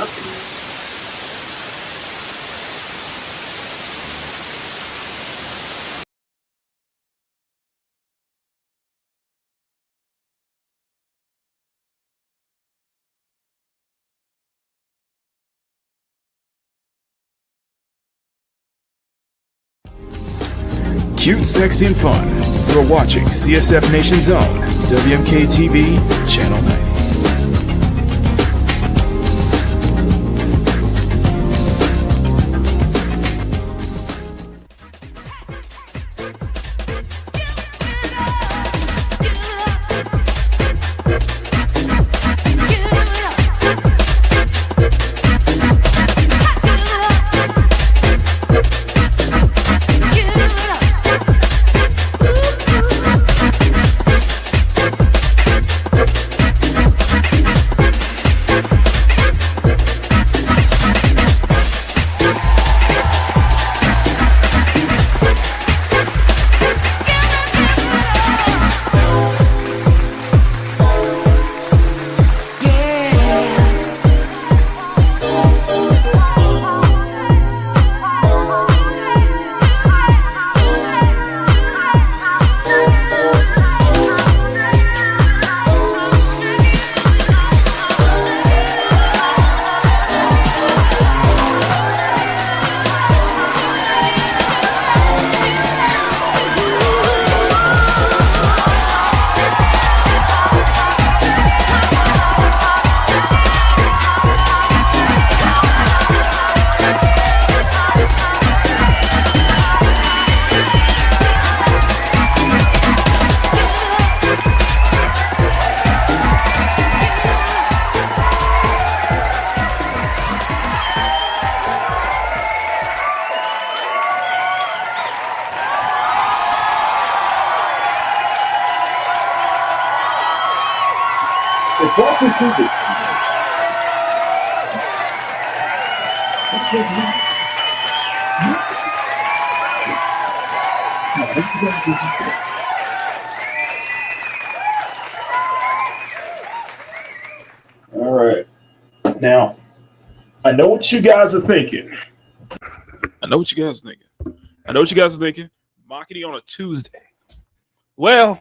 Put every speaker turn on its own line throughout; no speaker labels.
Cute, sexy, and fun. You're watching CSF Nation's own WMK TV, Channel 90.
All right. Now, I know what you guys are thinking. Makini on a Tuesday. Well,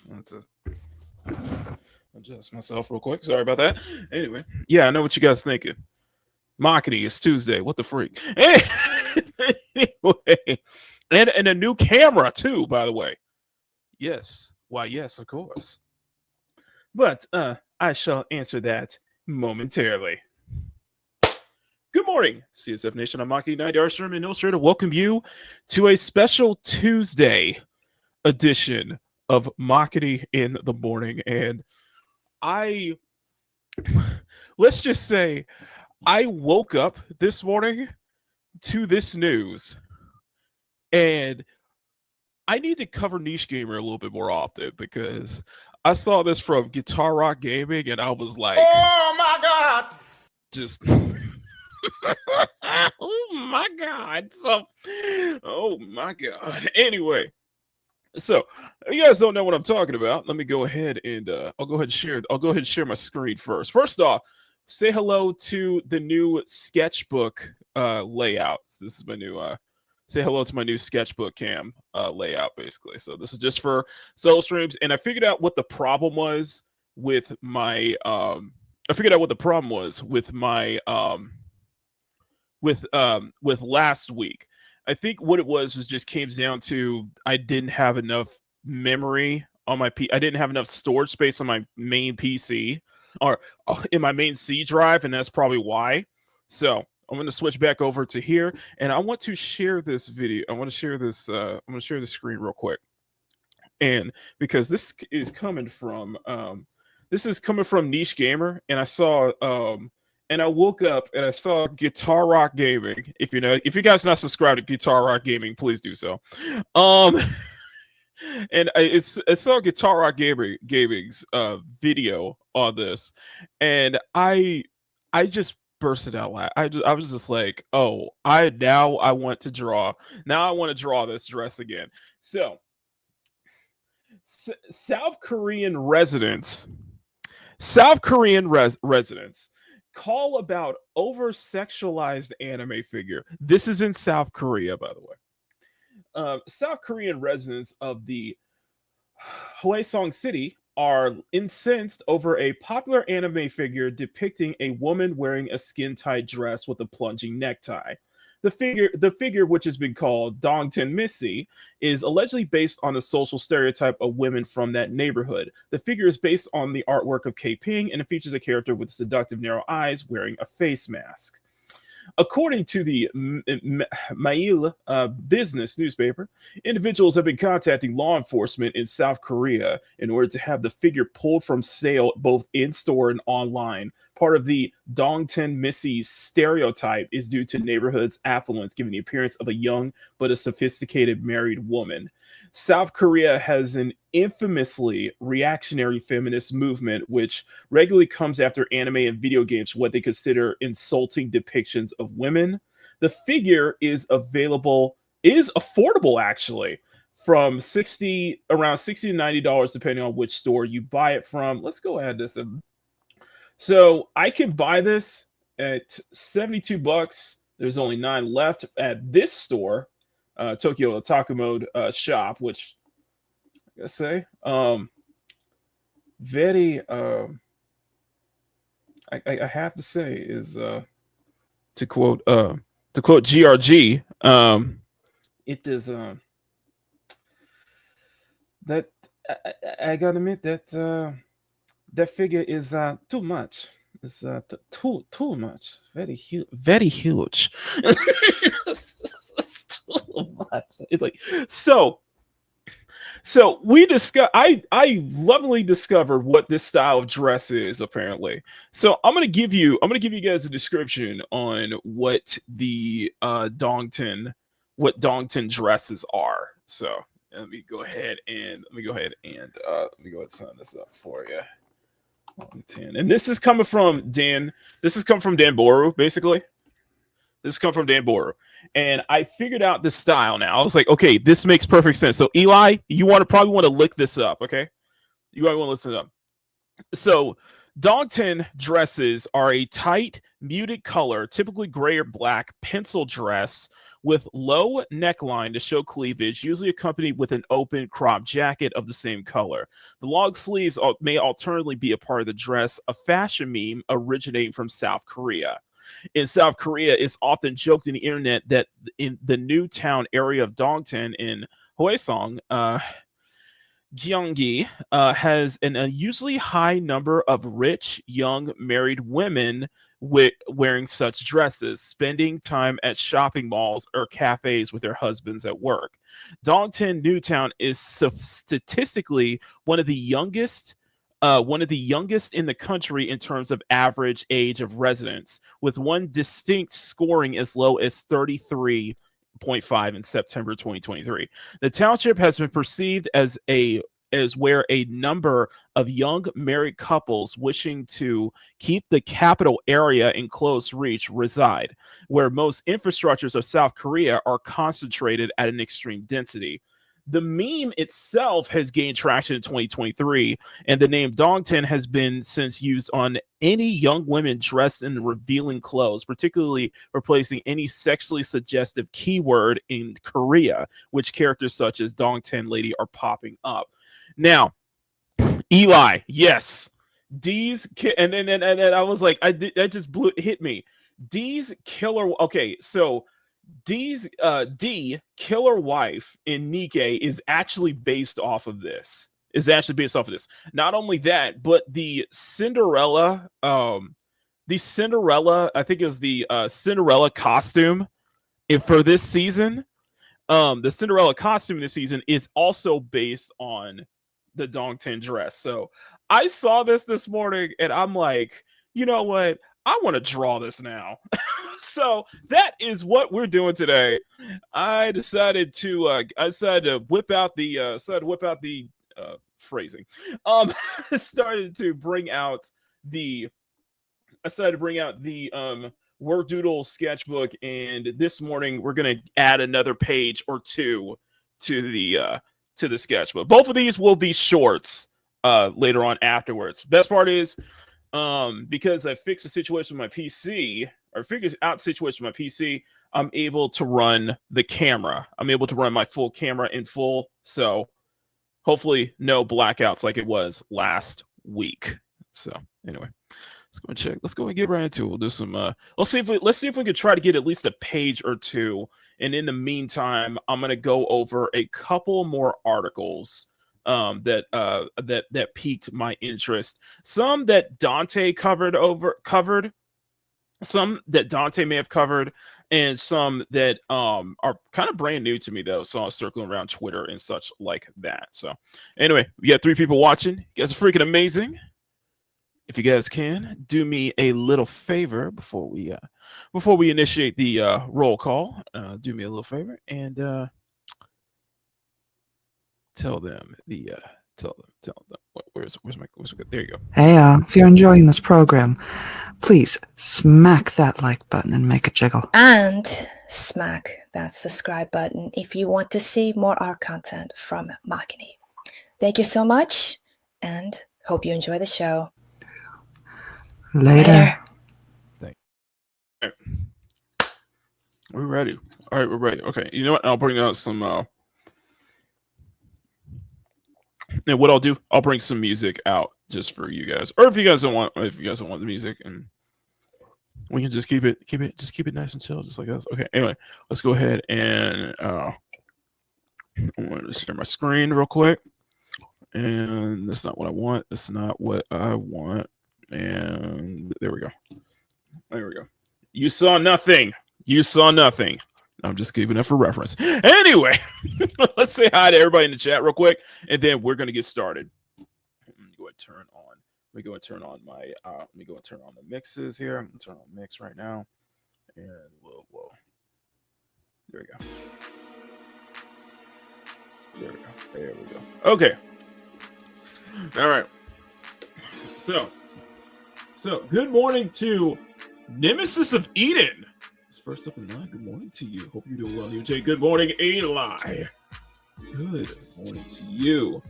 let's adjust myself real quick. Sorry about that. Anyway, yeah, I know what you guys are thinking. Makini, it's Tuesday. What the freak? Anyway, and a new camera too, by the way. Yes. Why, yes, of course. But I shall answer that momentarily. Good morning, CSF Nation. I'm Makini 90 Sherman Illustrator. Welcome you to a special Tuesday edition of Makini in the Morning. And let's just say, I woke up this morning to this news, and I need to cover Niche Gamer a little bit more often because I saw this from Guitar Rock Gaming, and I was like, "Oh my god!" Just, oh my god! So, oh my god. Anyway, so you guys don't know what I'm talking about. Let me go ahead and I'll go ahead and share my screen first. First off, say hello to the new sketchbook layouts. This is my new say hello to my new sketchbook cam layout, basically. So this is just for solo streams, and I figured out what the problem was with my with last week. I think what it was is just came down to I didn't have enough memory on my I didn't have enough storage space on my main PC or in my main C drive, and that's probably why. So I'm going to switch back over to here, and I want to share this video. I want to share this. I'm going to share the screen real quick, and because this is coming from Niche Gamer, and I saw and I woke up and I saw Guitar Rock Gaming. If you guys not subscribed to Guitar Rock Gaming, please do so. And I saw Guitar Rock Gaming's video on this, and I just bursted out loud. I was just like, oh, I want to draw. Now I want to draw this dress again. So South Korean residents South Korean residents call about over sexualized anime figure. This is in South Korea, by the way. South Korean residents of the Hwaesong City are incensed over a popular anime figure depicting a woman wearing a skin-tight dress with a plunging necktie. The figure, which has been called Dongtan Missy, is allegedly based on a social stereotype of women from that neighborhood. The figure is based on the artwork of K. Ping, and it features a character with seductive narrow eyes wearing a face mask. According to the Mail business newspaper, individuals have been contacting law enforcement in South Korea in order to have the figure pulled from sale both in store and online. Part of the Dongtan Missy stereotype is due to neighborhood's affluence, giving the appearance of a young but a sophisticated married woman. South Korea has an infamously reactionary feminist movement which regularly comes after anime and video games for what they consider insulting depictions of women. The figure is affordable actually, from around $60 to $90 depending on which store you buy it from. Let's go ahead this. So I can buy this at 72 bucks. There's only 9 left at this store. Tokyo Otaku Mode shop, which I say very I have to say is to quote GRG, it is that I gotta admit that that figure is too much. It's too much. Very huge. It's like so we discuss I lovingly discovered what this style of dress is apparently. So I'm gonna give you guys a description on what the Dongtan dresses are. So let me go ahead and sign this up for you. 10. And this is coming from Dan. This is coming from Dan Boru, basically. This come from Dan Boru. And I figured out this style now. I was like, okay, this makes perfect sense. So Eli, you probably want to look this up, okay? You probably want to listen up. So Dongtan dresses are a tight, muted color, typically gray or black pencil dress with low neckline to show cleavage, usually accompanied with an open crop jacket of the same color. The long sleeves may alternately be a part of the dress, a fashion meme originating from South Korea. In South Korea, it's often joked in the internet that in the new town area of Dongtan in Hwaesong, Gyeonggi has an unusually high number of rich, young, married women wearing such dresses, spending time at shopping malls or cafes with their husbands at work. Dongtan Newtown is statistically one of the youngest in the country in terms of average age of residents, with one distinct scoring as low as 33.5 in September 2023. The township has been perceived as where a number of young married couples wishing to keep the capital area in close reach reside, where most infrastructures of South Korea are concentrated at an extreme density. The meme itself has gained traction in 2023, and the name Dongtan has been since used on any young women dressed in revealing clothes, particularly replacing any sexually suggestive keyword in Korea, which characters such as Dongtan Lady are popping up. Now, Eli, yes, and then I was like, that just hit me. D's killer. Okay, so D's killer wife in Nikkei is actually based off of this. Not only that, but the Cinderella, I think it was the Cinderella costume for this season. The Cinderella costume this season is also based on the Dongtan dress. So I saw this morning and I'm like, you know what? I want to draw this now. So that is what we're doing today. I decided to whip out the phrasing. Started to bring out the Word Doodle sketchbook, and this morning we're gonna add another page or two to the sketchbook. Both of these will be shorts. later on afterwards. Best part is because I fixed the situation with my PC, or figured out the situation with my PC, I'm able to run the camera. I'm able to run my full camera in full. So hopefully no blackouts like it was last week. So anyway, let's go and check. Let's go and get right into it. We'll do some let's see if we could try to get at least a page or two. And in the meantime, I'm gonna go over a couple more articles that piqued my interest. Some that Dante covered, some that Dante may have covered, and some that are kind of brand new to me though. So I was circling around Twitter and such like that. So anyway, we got 3 people watching. You guys are freaking amazing. If you guys can do me a little favor before we initiate the roll call, do me a little favor and tell them where's my there you go.
Hey, if you're enjoying this program, please smack that like button and make a jiggle.
And smack that subscribe button if you want to see more art content from Makini. Thank you so much, and hope you enjoy the show.
Later.
Thank you. Right. We're ready. All right, we're ready. Okay, you know what? I'll bring out some. And what I'll do, I'll bring some music out just for you guys, or if you guys don't want the music, and we can just keep it nice and chill, just like us. Okay. Anyway, let's go ahead and I want to share my screen real quick, and that's not what I want. That's not what I want. And there we go. There we go. You saw nothing. You saw nothing. I'm just giving it for reference. Anyway, let's say hi to everybody in the chat real quick, and then we're gonna get started. Let me go and turn on. Let me go and turn on my. Let me go and turn on the mixes here. I'm gonna turn on mix right now, and whoa. There we go. There we go. There we go. Okay. All right. So good morning to Nemesis of Eden. First up in line, good morning to you. Hope you're doing well, UJ. Good morning, Eli. Good morning to you.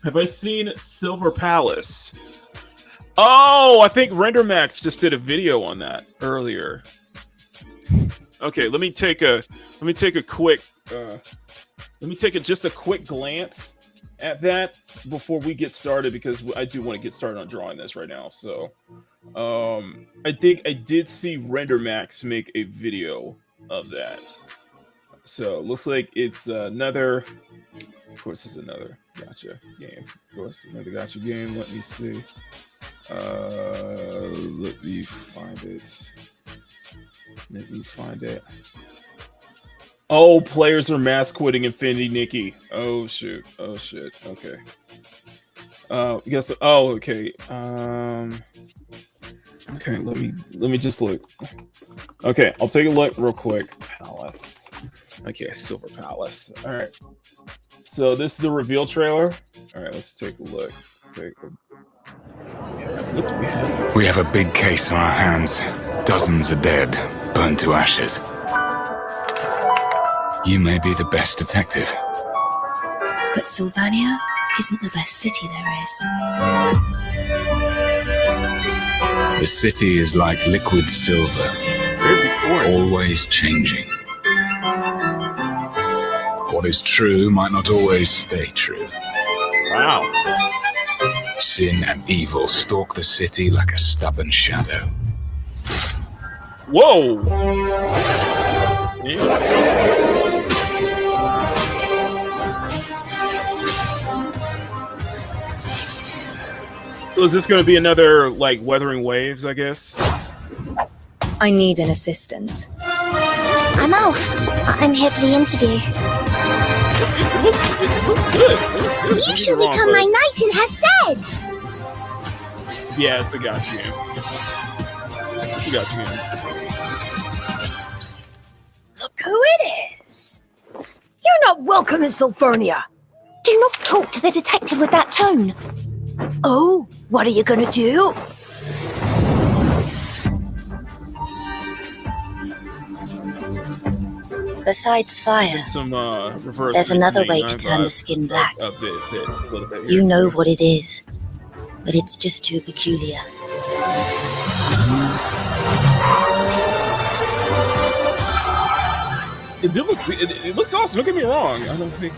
Have I seen Silver Palace? Oh, I think RenderMax just did a video on that earlier. Okay, let me take a quick just a quick glance at that before we get started, because I do want to get started on drawing this right now. So I think I did see RenderMax make a video of that. So looks like it's another, of course it's another gotcha game. Of course, another gotcha game. Let me see. Let me find it. Oh, players are mass quitting Infinity Nikki. Oh shoot. Okay. Yes. Oh, okay. Okay. Let me just look. Okay, I'll take a look real quick. Palace. Okay, Silver Palace. All right. So this is the reveal trailer. All right, let's take a look.
We have a big case on our hands. Dozens are dead, burned to ashes. You may be the best detective.
But Sylvania isn't the best city there is.
The city is like liquid silver, always changing. What is true might not always stay true.
Wow.
Sin and evil stalk the city like a stubborn shadow.
Whoa! Yeah. So is this going to be another, like, Weathering Waves, I guess?
I need an assistant.
I'm off. I'm here for the interview.
It looks good.
You shall become my knight in her stead.
Yeah, it's the gotcha game.
Look who it is. You're not welcome in Sylvania.
Do not talk to the detective with that tone.
Oh, what are you gonna do? Besides fire,
And some reverse.
there's another way
Makini.
to turn the skin black.
A little bit.
You know what it is, but it's just too peculiar.
It looks awesome. Don't get me wrong. I don't think.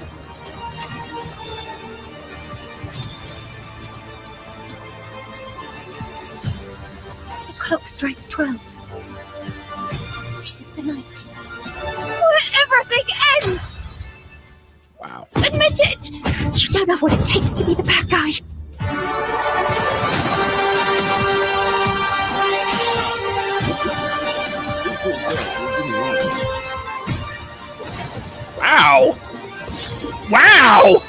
The clock strikes 12. This is the night where everything ends!
Wow.
Admit it! You don't have what it takes to be the bad guy.
Wow! Wow!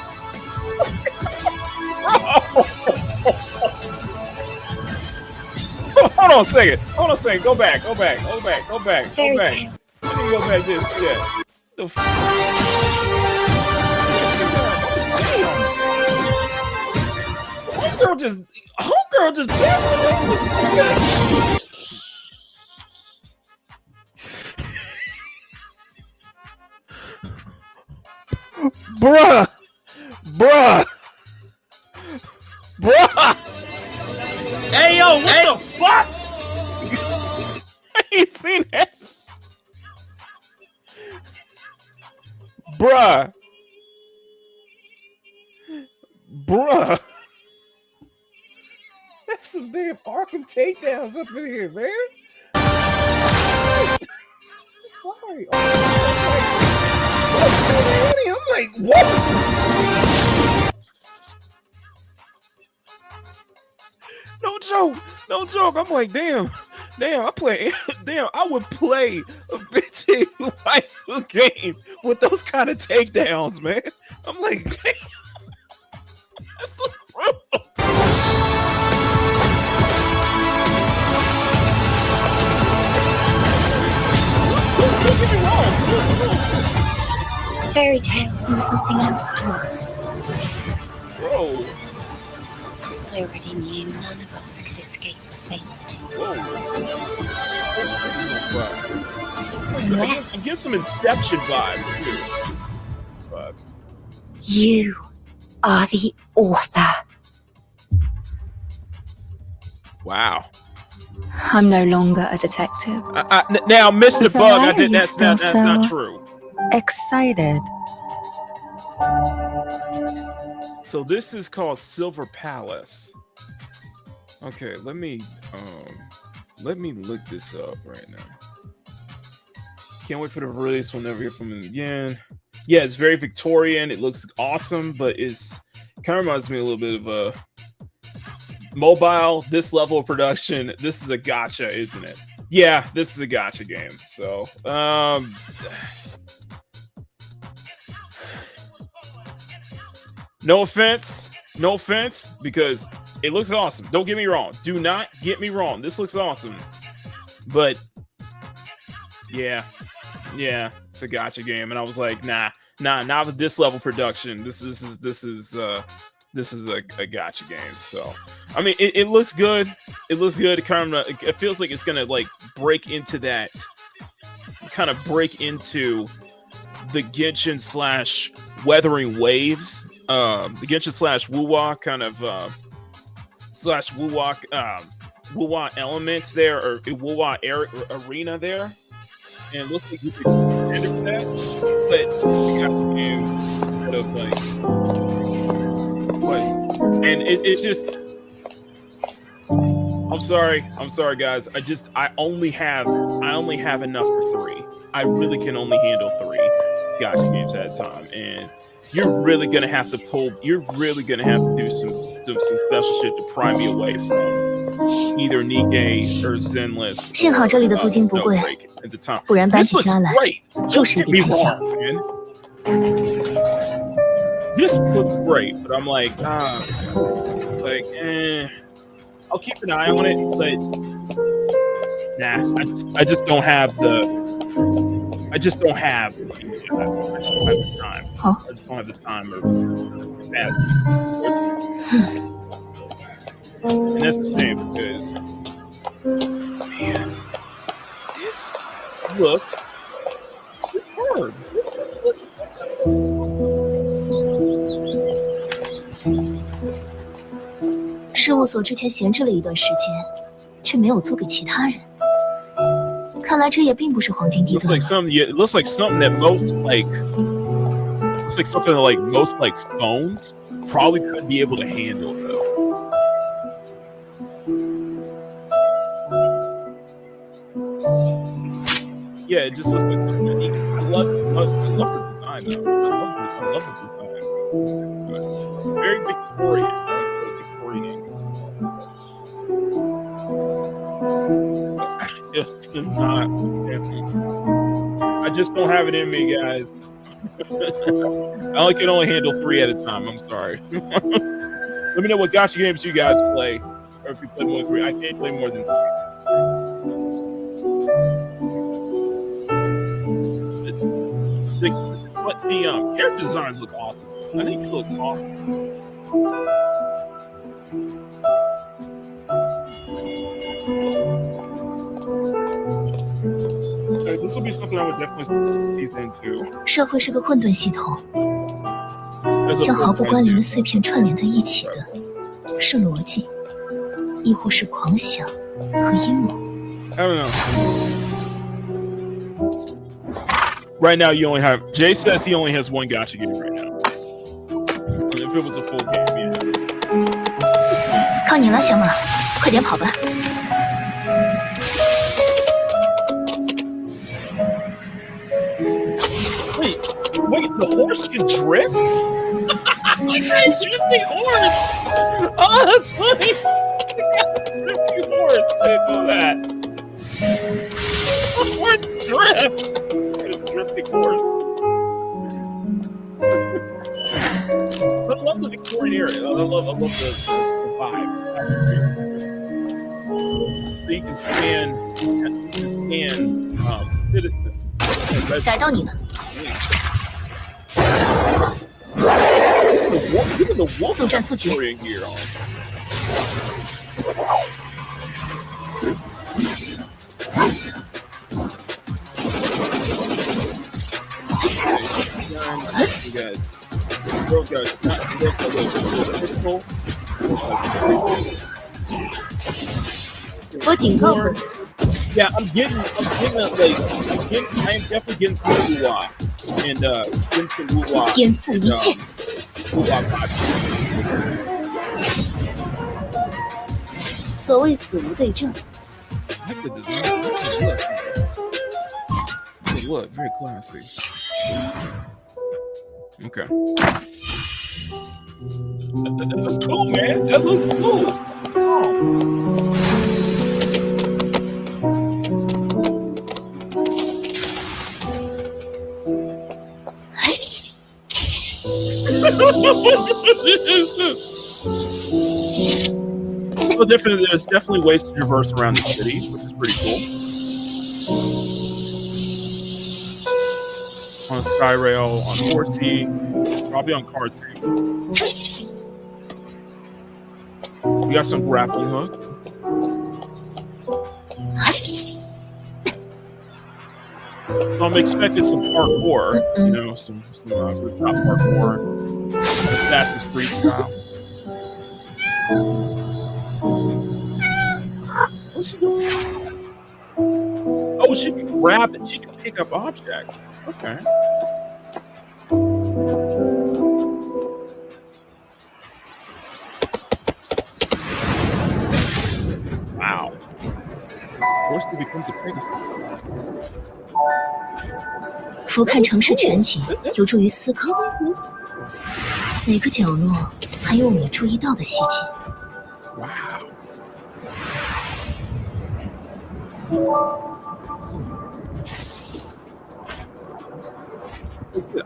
Hold on a second. Go back.
Fairy tale.
Let me go back this. Yeah. The Homegirl just. Bruh! Hey yo, what the fuck? I ain't seen that. Bruh. That's some damn Arkham takedowns up in here, man. Sorry. I'm like, what? No joke. I'm like, damn. I would play a bitchy waifu game with those kind of takedowns, man. I'm like, damn. That's so brutal. Don't get me wrong.
Fairy tales mean something else to us.
Bro.
I already knew none of us could escape fate.
Whoa.
Unless
I get some Inception vibes too. But
you are the author.
wow.
I'm no longer a detective.
Now, Mr.
So
Bug,
why are you
that's
still
not
so
true.
excited?
So this is called Silver Palace. Okay, let me look this up right now. Can't wait for the release. We'll never hear from him again. Yeah, it's very Victorian. It looks awesome, but it's kind of reminds me a little bit of a mobile. This level of production. This is a gacha, isn't it? Yeah, this is a gacha game. So, no offense, because it looks awesome. Don't get me wrong. Do not get me wrong. This looks awesome, but yeah, it's a gacha game, and I was like, nah, not with this level production. This is a gacha game. So, I mean, it looks good. It looks good. It feels like it's gonna like break into the Genshin / Weathering Waves. The Genshin / Wuwa kind of / Wuwa elements there, or Wuwa arena there, and it looks like you could enter for that, but you have to do kind of like, and it's just. I'm sorry, guys. I only have enough for 3. I really can only handle 3 gacha games at a time, and you're really gonna have to do some special shit to pry me away from either Nikkei or Zenless.
幸好这里的租金不贵，
At the time.
不然搬
This
起
looks
家来
great.
又是一
Don't
笔
get me
开销。
wrong, man. This looks great, but I'm like, I'll keep an eye on it, but nah, I just don't have the time.
Huh?
I just don't have the time or that. And that's a shame because, man, this looks superb.
所之前闲置了一段时间，却没有租给其他人。看来这也并不是黄金地
Looks
段
like
吧。
some. Yeah, it looks like something that most like. Looks like something that like most like phones probably couldn't be able to handle though. Yeah, it just looks like something that I love the design though. I love the design. Very Victorian. I like the Victorian. It's not. I just don't have it in me, guys. I can only handle 3 at a time. I'm sorry. Let me know what gacha games you guys play, or if you play more than 3. I can't play more than 3. But the character designs look awesome. I think they look awesome. Okay, this will be something I would definitely tease into.
社会是个混沌系统，
As a
将毫不关联的
full-time
碎片串联在一起的，是逻辑，亦或是狂想和阴谋？
I don't know. Right now, you only have. Jay says he only has 1 gacha game right now. And if it was a full game, yeah.
靠你了，小马，快点跑吧！
Wait, the horse can drift? Like that drifting horse! Oh, that's funny! Drifting horse, I didn't know that. The horse drift! Drifting horse. I love the Victorian era. I love the vibe. So you can scan citizens.
逮到你了！
Look at the wolf
速战速决。
Victorian gear on. You guys, girl guys, not physical.
我警告过你，
Yeah, I'm getting I am definitely getting some Wuwa and getting some Wuwa
颠覆一切。
Wuwa vibes.
所谓死无对证，
I like the design. The look, very classy. Okay. That's cool, man. That looks cool. So definitely, there's definitely ways to traverse around the city, which is pretty cool. On a sky rail, on horsey, probably on car too. We got some grappling hooks. So I'm expecting some parkour, you know, some rooftop parkour, Assassin's Creed style. What's she doing? Oh, she can grab it. She can pick up objects. Okay. Wow. Forced becomes a predator.
俯瞰城市全景，有助于思考哪个角落还有我没注意到的细节。
Wow.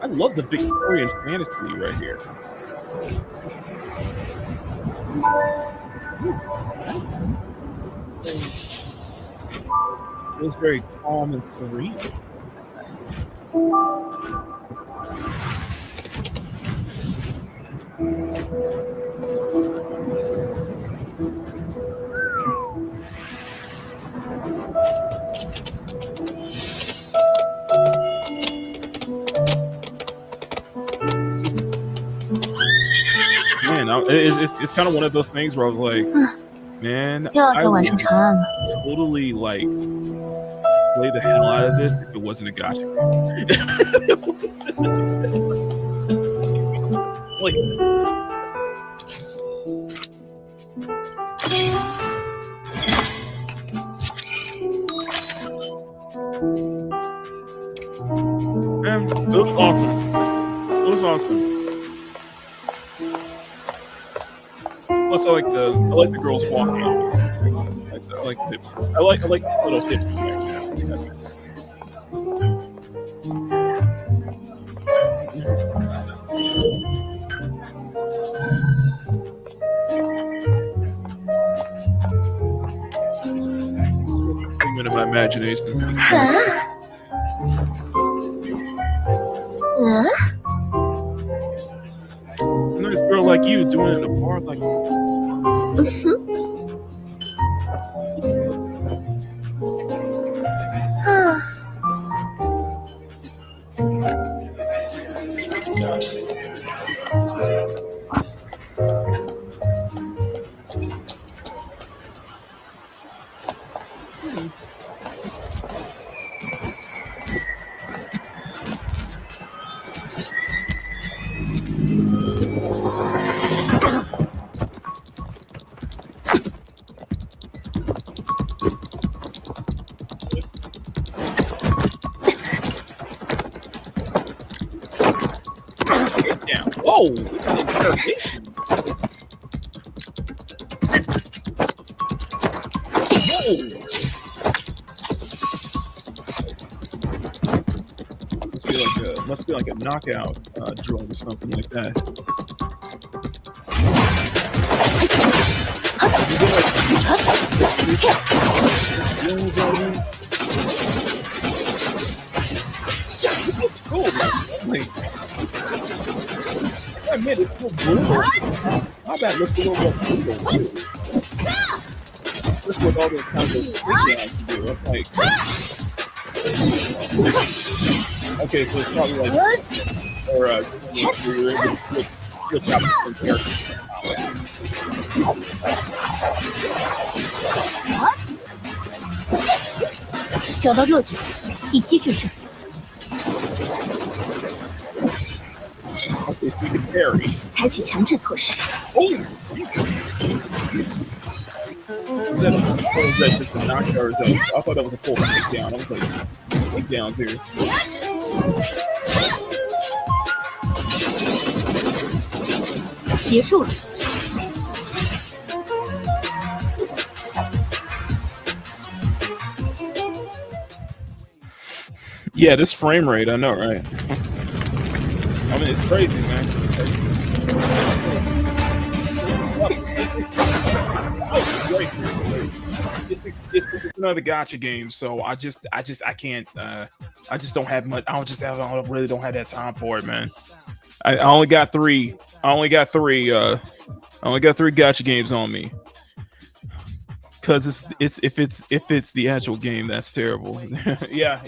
I love the Victorian fantasy right here. Feels very calm and serene. Man, it's kind of one of those things where I was like, man,
又要
I
再完
would
成长案了。
totally like play the hell out of this if it wasn't a gotcha. Like, man, it was awesome. It was awesome. Plus, I like the girls walking. I like the little tips. Figment of my imagination. A nice girl like you doing it in a bar like. Oh, interrogation. Must be like a knockout drug or something like that. Cool, man. I admit it's so brutal. My bad looks a little more brutal. That's what all those kinds of things do. I'm like, okay, so it's probably like, or you're able to switch out different characters.
找到弱点，一击制胜。
Okay, so you can parry.
采取强制措施。
Oh! Is that just a knockdown or is that? I thought that was a full takedown. I was like, takedown too.
结束了。
Yeah, this frame rate, I know, right? I mean, it's crazy, man. It's crazy. It's another gotcha game, so I can't. I just don't have much. I really don't have that time for it, man. I only got three. I only got three gotcha games on me. Because if it's the actual game, that's terrible. yeah.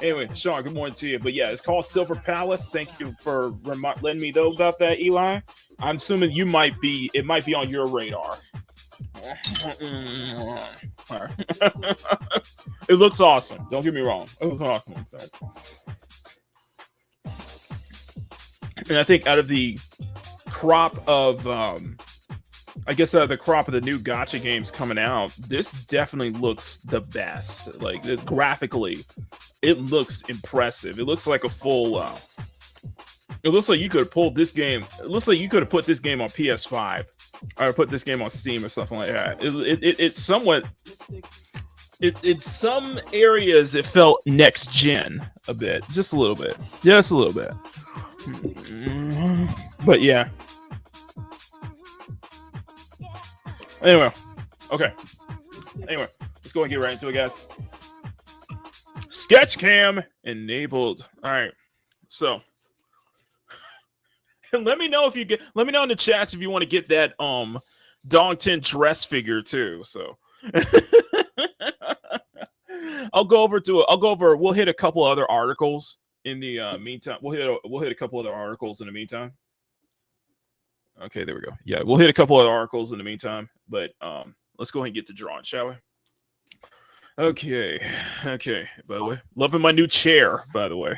Anyway, Sean, good morning to you. But yeah, it's called Silver Palace. Thank you for letting me know about that, Eli. I'm assuming it might be on your radar. It looks awesome. Don't get me wrong. It looks awesome. And I think out of the crop of the crop of the new gotcha games coming out, this definitely looks the best. Like graphically, it looks impressive. It looks like a full. It looks like you could have pulled this game. It looks like you could have put this game on PS5 or put this game on Steam or something like that. It's somewhat. In some areas, it felt next gen a bit, just a little bit, But yeah. Anyway, okay. Anyway, let's go and get right into it, guys. Sketchcam enabled. All right. So, let me know in the chats if you want to get that Dongtan Dress Figure too. So, we'll hit a couple other articles in the meantime. We'll hit a couple other articles in the meantime. Okay, there we go. Yeah, we'll hit a couple of articles in the meantime, but let's go ahead and get to drawing, shall we? Okay. By the way, loving my new chair. By the way,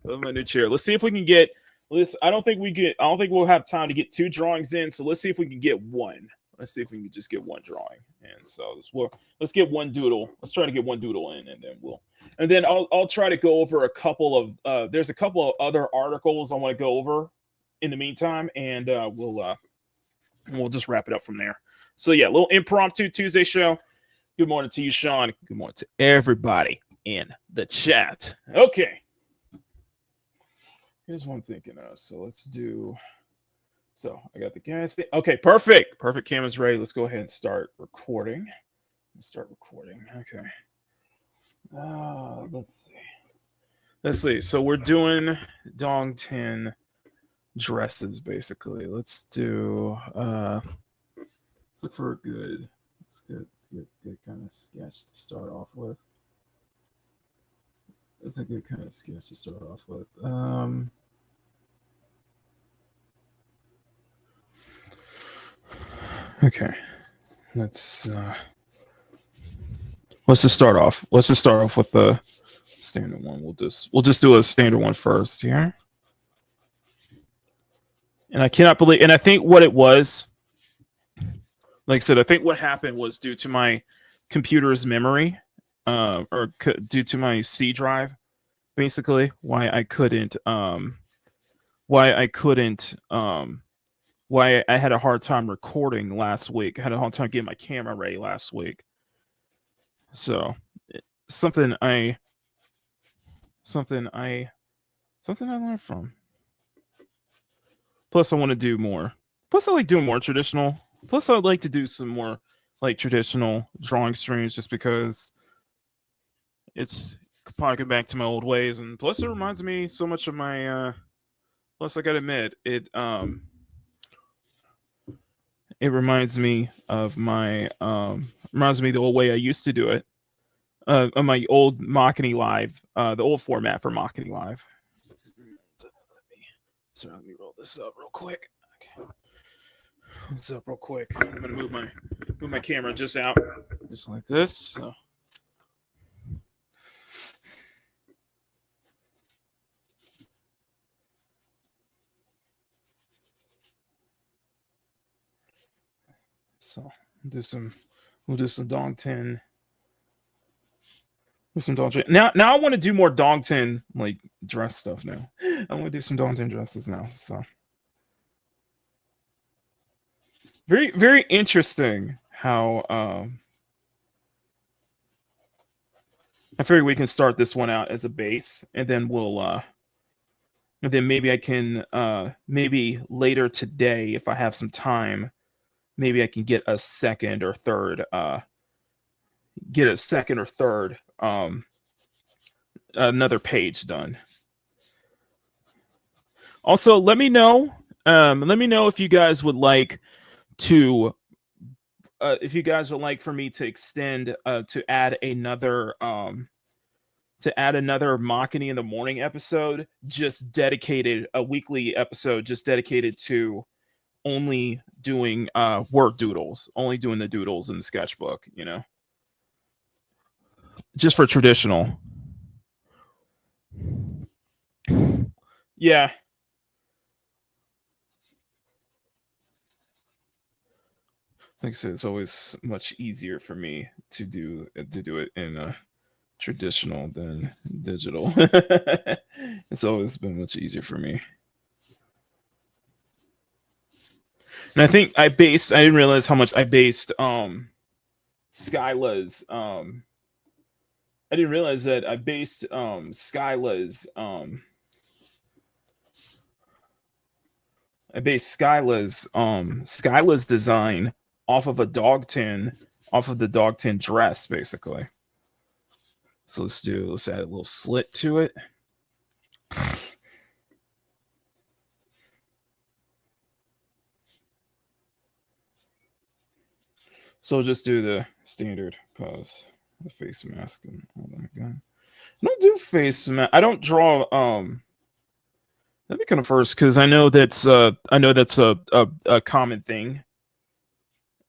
loving my new chair. Let's see if we can get. I don't think we'll have time to get 2 drawings in. So let's see if we can get one. Let's see if we can just get one drawing. And so let's get one doodle. Let's try to get one doodle in, and then I'll try to go over a couple of. There's a couple of other articles I want to go over in the meantime, and we'll just wrap it up from there. So yeah, a little impromptu Tuesday show. Good morning to you, Sean. Good morning to everybody in the chat. Okay. Here's one I'm thinking of. So let's do. So I got the gas. Okay, perfect. Perfect. Camera's ready. Let's go ahead and start recording. Okay. Let's see. So we're doing Dongtan dresses, basically. Let's do. Let's look for a good. Good kind of sketch to start off with. That's a good kind of sketch to start off with. Okay, let's just start off. Let's just start off with the standard one. We'll just do a standard one first here. And I cannot believe. And I think what it was. Like I said, I think what happened was due to my computer's memory, due to my C drive, basically, why I had a hard time recording last week. I had a hard time getting my camera ready last week. So something I learned from. Plus, I want to do more. Plus, I like doing more traditional. Plus, I would like to do some more like traditional drawing streams just because it's probably back to my old ways. And plus, it reminds me so much of my. Plus, I gotta admit, it reminds me of my reminds me the old way I used to do it. On my old Makini Live, the old format for Makini Live. Let me roll this up real quick. Okay. What's up real quick? I'm gonna move my camera just out, just like this. So we'll do some Dongtan. Now I want to do more Dongtan like dress stuff now. I want to do some Dongtan dresses now. So very, very interesting how I figure we can start this one out as a base, and then maybe I can maybe later today, if I have some time, maybe I can get a second or third another page done. Also, let me know if you guys would like to for me to extend to add another Makini in the morning episode, a weekly episode just dedicated to only doing work doodles, only doing the doodles in the sketchbook, just for traditional. Yeah. Like I said, it's always much easier for me to do it in traditional than digital. It's always been much easier for me. And I think I didn't realize how much I based Skyla's I didn't realize that I based Skyla's design off of the Dongtan dress, basically. So let's add a little slit to it. So we'll just do the standard pose, the face mask and all that again. I don't do face mask. I don't draw That'd be kind of first because I know that's a common thing.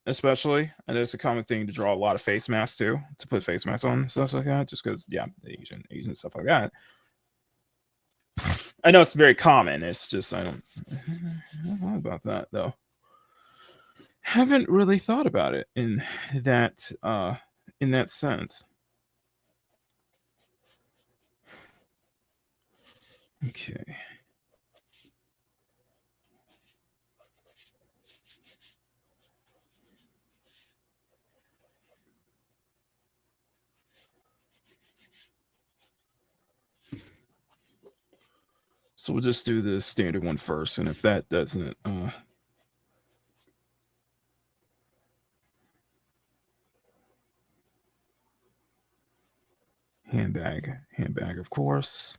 Especially, I know it's a common thing to draw a lot of face masks too, to put face masks on and stuff like that. Just because, yeah, Asian stuff like that. I know it's very common. It's just I don't know about that though. Haven't really thought about it in that sense. Okay. So we'll just do the standard one first, and if that doesn't handbag, of course.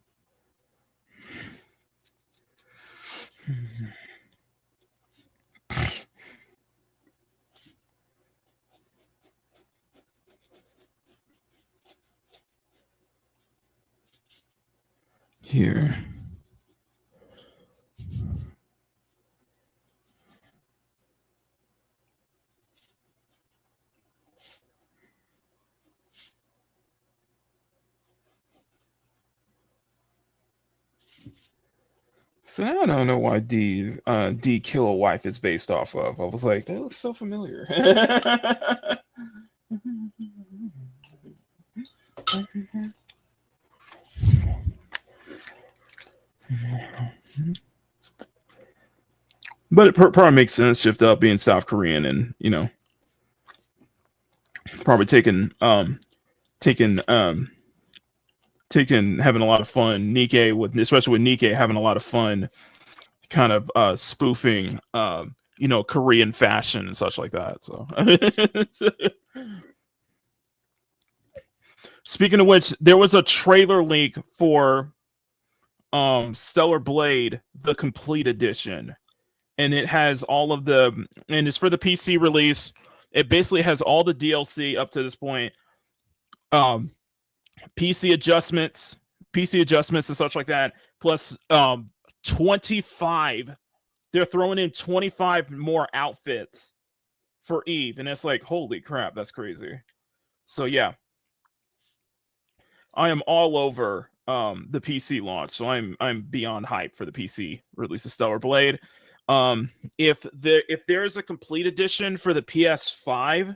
Here. So I don't know why D Kill a Wife is based off of. I was like, that looks so familiar. But it probably makes sense, shift up being South Korean and, you know, probably taking having a lot of fun. Especially with Nikkei having a lot of fun kind of spoofing you know, Korean fashion and such like that. So speaking of which, there was a trailer leak for Stellar Blade, the complete edition. And it has all of and it's for the PC release. It basically has all the DLC up to this point. PC adjustments and such like that, plus 25. They're throwing in 25 more outfits for Eve, and it's like, holy crap, that's crazy. So yeah, I am all over the PC launch, so I'm beyond hype for the PC release of Stellar Blade. If there is a complete edition for the PS5,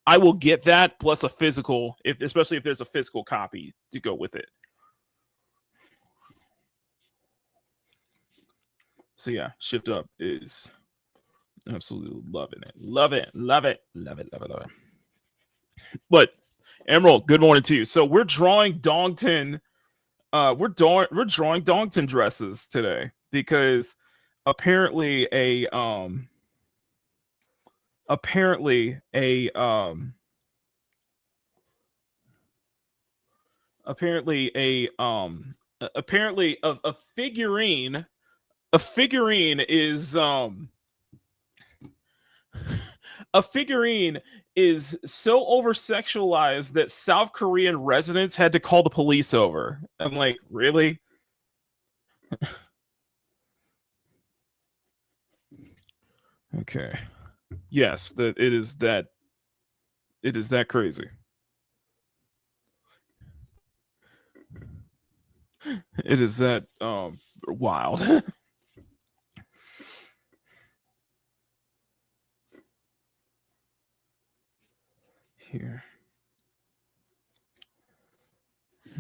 I will get that plus a physical, especially if there's a physical copy to go with it. So yeah, Shift Up is absolutely loving it. Love it. But Emerald, good morning to you. So we're drawing Dongtan Dongtan dresses today because apparently a figurine is a figurine is so over sexualized that South Korean residents had to call the police over. I'm like, really? Okay. Yes, it is that crazy. It is that wild. Here.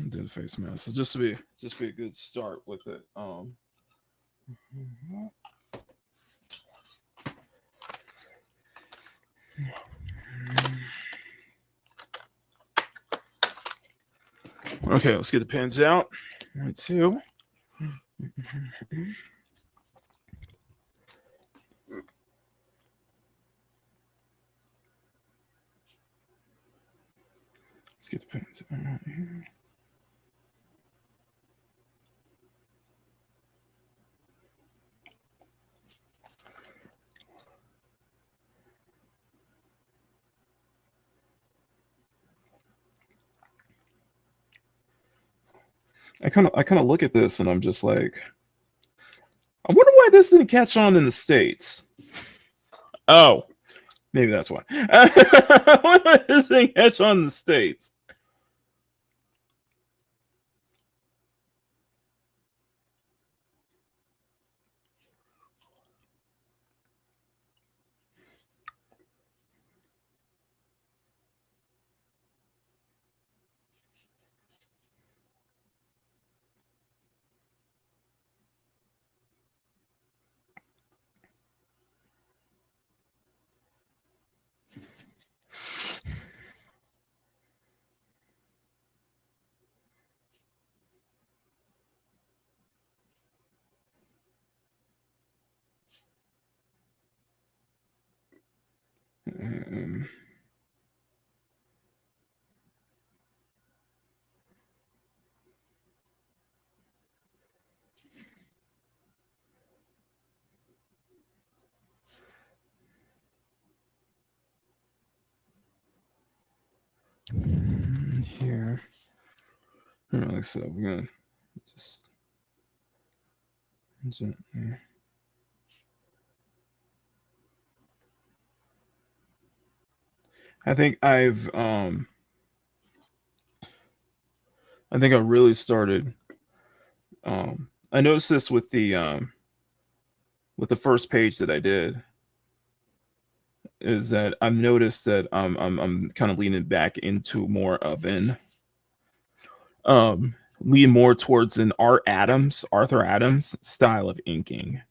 Do the face mask. So just be a good start with it. Okay, let's get the pens out. 1, 2. Let's get the pens out here. I kind of look at this and I'm just like, why this didn't catch on in the States. Oh, maybe that's why. Why this didn't catch on in the States. Here. Like so, we're gonna just here. I think I really started. I noticed this with the first page that I did. Is that I've noticed that I'm kind of leaning back into more of an lean more towards an Arthur Adams style of inking.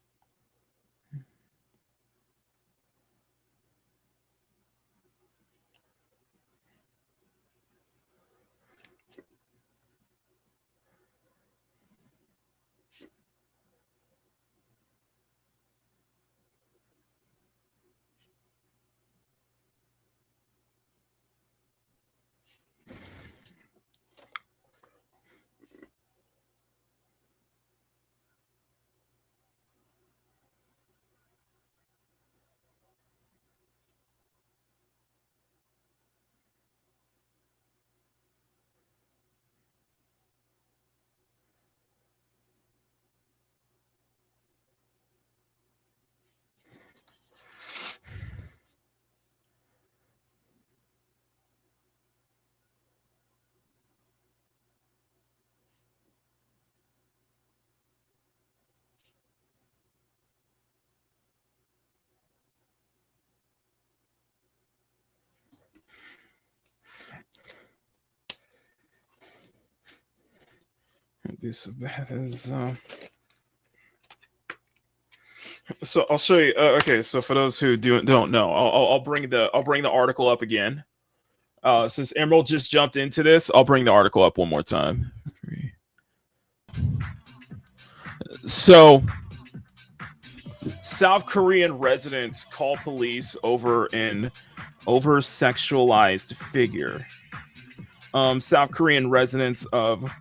Won't be so bad as so I'll show you. Okay, so for those who don't know, I'll bring the article up again. Since Emerald just jumped into this, I'll bring the article up one more time. So, South Korean residents call police over an over-sexualized figure. South Korean residents of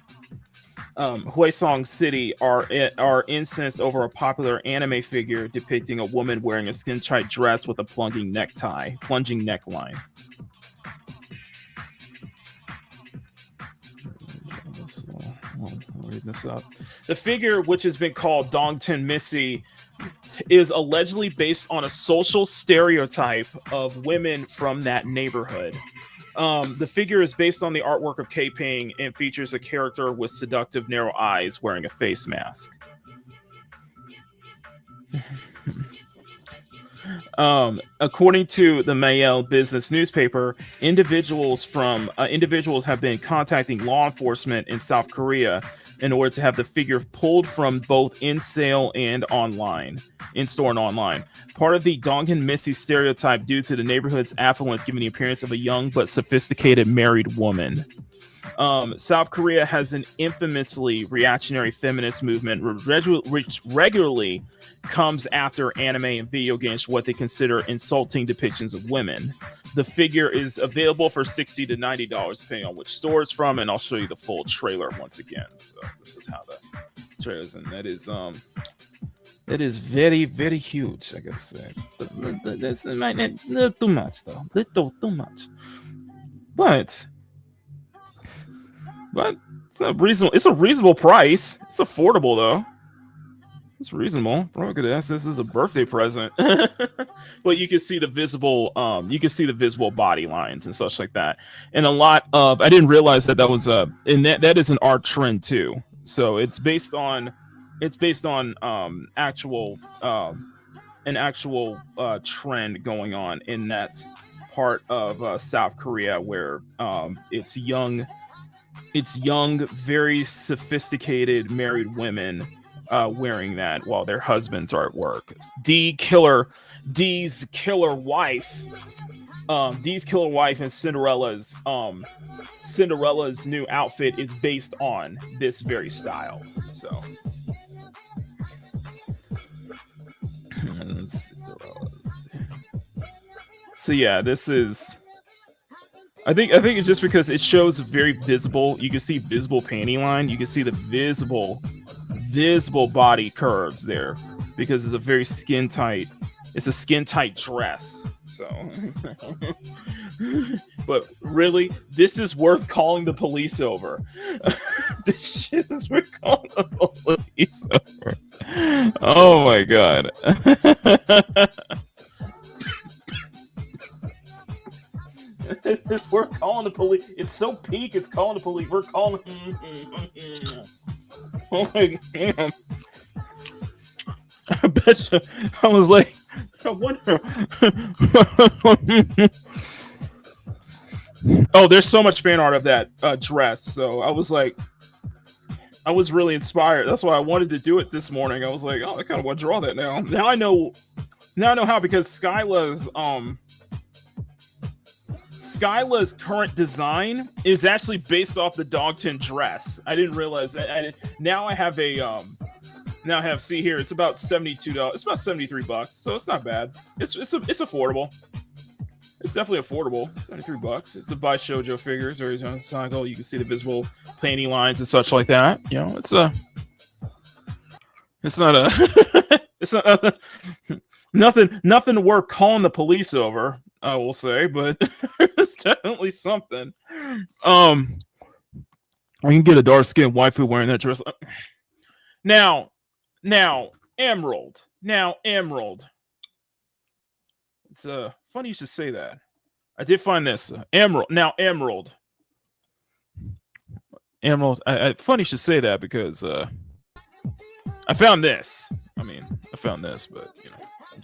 Hwasong City are incensed over a popular anime figure depicting a woman wearing a skin-tight dress with a plunging neckline. I'll read this up. The figure, which has been called Dongtan Missy, is allegedly based on a social stereotype of women from that neighborhood. The figure is based on the artwork of K-Ping and features a character with seductive narrow eyes wearing a face mask. According to the Mail business newspaper, individuals have been contacting law enforcement in South Korea in order to have the figure pulled from both in store and online. Part of the Dongtan Missy stereotype due to the neighborhood's affluence, giving the appearance of a young but sophisticated married woman. South Korea has an infamously reactionary feminist movement which regularly comes after anime and video games for what they consider insulting depictions of women. The figure is available for $60 to $90 depending on which store it's from, and I'll show you the full trailer once again. So this is how the trailer is, and that is very, very huge. I gotta say, that's little too much though, little too much, but it's a reasonable price. It's affordable though. It's reasonable. Bro, I could ask this as a birthday present. But you can see the visible body lines and such like that. And a lot of, I didn't realize that was and that is an art trend too. So it's based on actual an actual trend going on in that part of South Korea where it's young, very sophisticated married women wearing that while their husbands are at work. Dee's killer wife and Cinderella's new outfit is based on this very style. So yeah, this is. I think it's just because it shows very visible. You can see visible panty line. You can see the visible body curves there because it's a very skin tight. It's a skin tight dress. So, but really, this is worth calling the police over. This shit is worth calling the police over. Oh my god. It's worth calling the police. It's so peak. It's calling the police. We're calling. Oh my god! I bet you. I was like, I wonder. Oh, there's so much fan art of that dress. So I was like, I was really inspired. That's why I wanted to do it this morning. I was like, oh, I kind of want to draw that now. Now I know how, because Skyla's current design is actually based off the Dongtan dress. I didn't realize that. Now I have see here, it's about $72. It's about $73, so it's not bad. It's affordable. It's definitely affordable. $73. It's a by shoujo figures or cycle. You can see the visible panty lines and such like that. You know, it's not nothing worth calling the police over, I will say, but it's definitely something. I can get a dark skinned waifu wearing that dress. Now, Emerald. It's funny you should say that. I did find this Emerald. Funny you should say that because I found this. I found this, but you know, I'm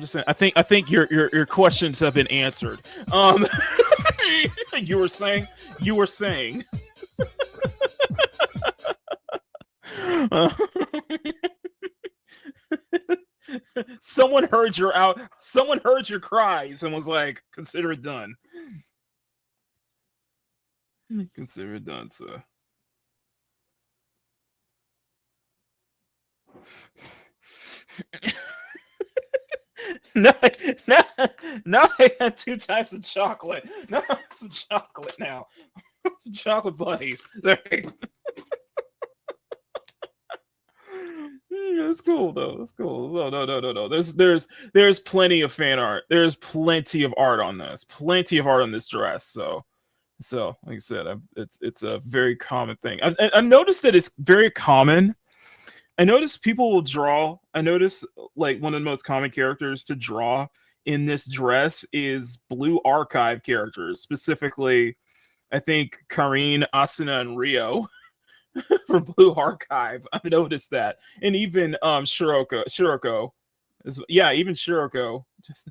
just saying. I think your questions have been answered. You were saying. Someone heard your cries and was like, consider it done. Consider it done, sir. No, I had 2 types of chocolate. No, some chocolate now. Chocolate buddies. That's cool though. That's cool. No. There's plenty of fan art. There's plenty of art on this. Plenty of art on this dress. So like I said, it's a very common thing. I've noticed that it's very common. I notice people will draw. I notice like one of the most common characters to draw in this dress is Blue Archive characters. Specifically, I think Karine, Asuna, and Rio from Blue Archive. I've noticed that. And even Shiroko. Even Shiroko. Just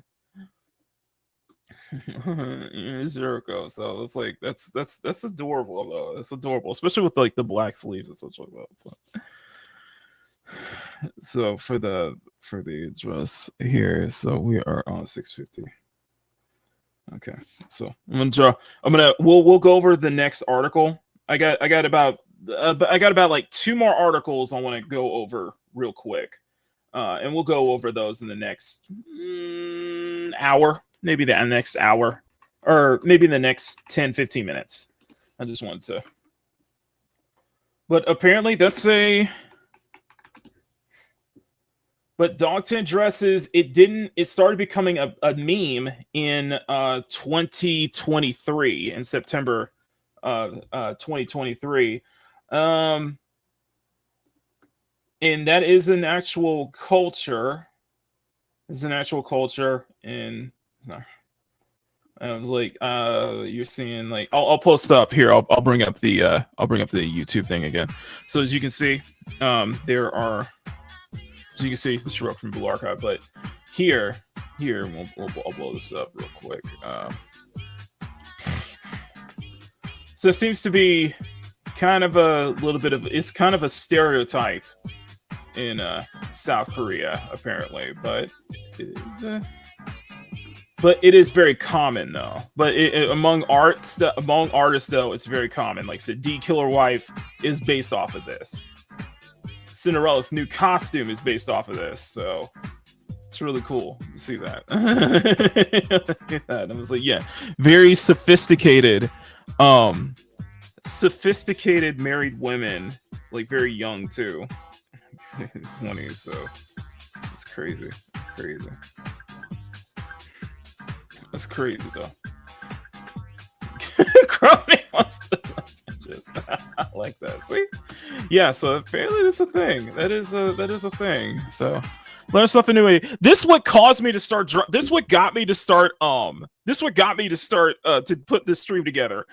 Shiroko. So it's like that's adorable though. That's adorable, especially with like the black sleeves and such like that. So for the dress here, so we are on 650. Okay, so we'll go over the next article. I got about like 2 more articles I want to go over real quick, and we'll go over those in the next hour, maybe the next hour, or maybe the next 10-15 minutes. I just wanted to, but apparently but Dongtan dresses, it started becoming a meme in 2023, in September 2023. And and that is an actual culture. It's an actual culture, and I was like, you're seeing like, I'll post up here. I'll bring up the YouTube thing again. So as you can see, there are, as you can see, this wrote from Blue Archive, but here, I'll blow this up real quick. So it seems to be kind of a little bit of, it's kind of a stereotype in South Korea, apparently, but it is very common though. But among artists though, it's very common. Like I said, D Killer Wife is based off of this. Cinderella's new costume is based off of this, so it's really cool to see that. And I was like, yeah, very sophisticated, sophisticated married women, like very young too. It's 20s, so it's crazy. That's crazy though. Crony wants to just I like that. See? Yeah, so apparently that's a thing. That is a thing. So learn something new. This what caused me to start this what got me to start to put this stream together.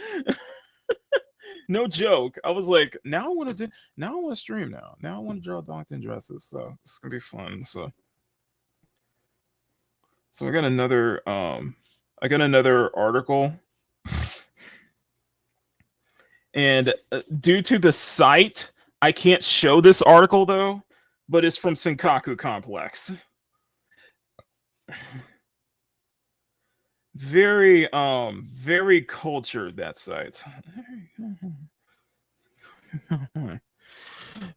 No joke. I was like, now I want to stream now. Now I want to draw Dongtan dresses. So it's gonna be fun. So I got another article, and due to the site, I can't show this article though, but it's from Senkaku Complex. Very cultured, that site.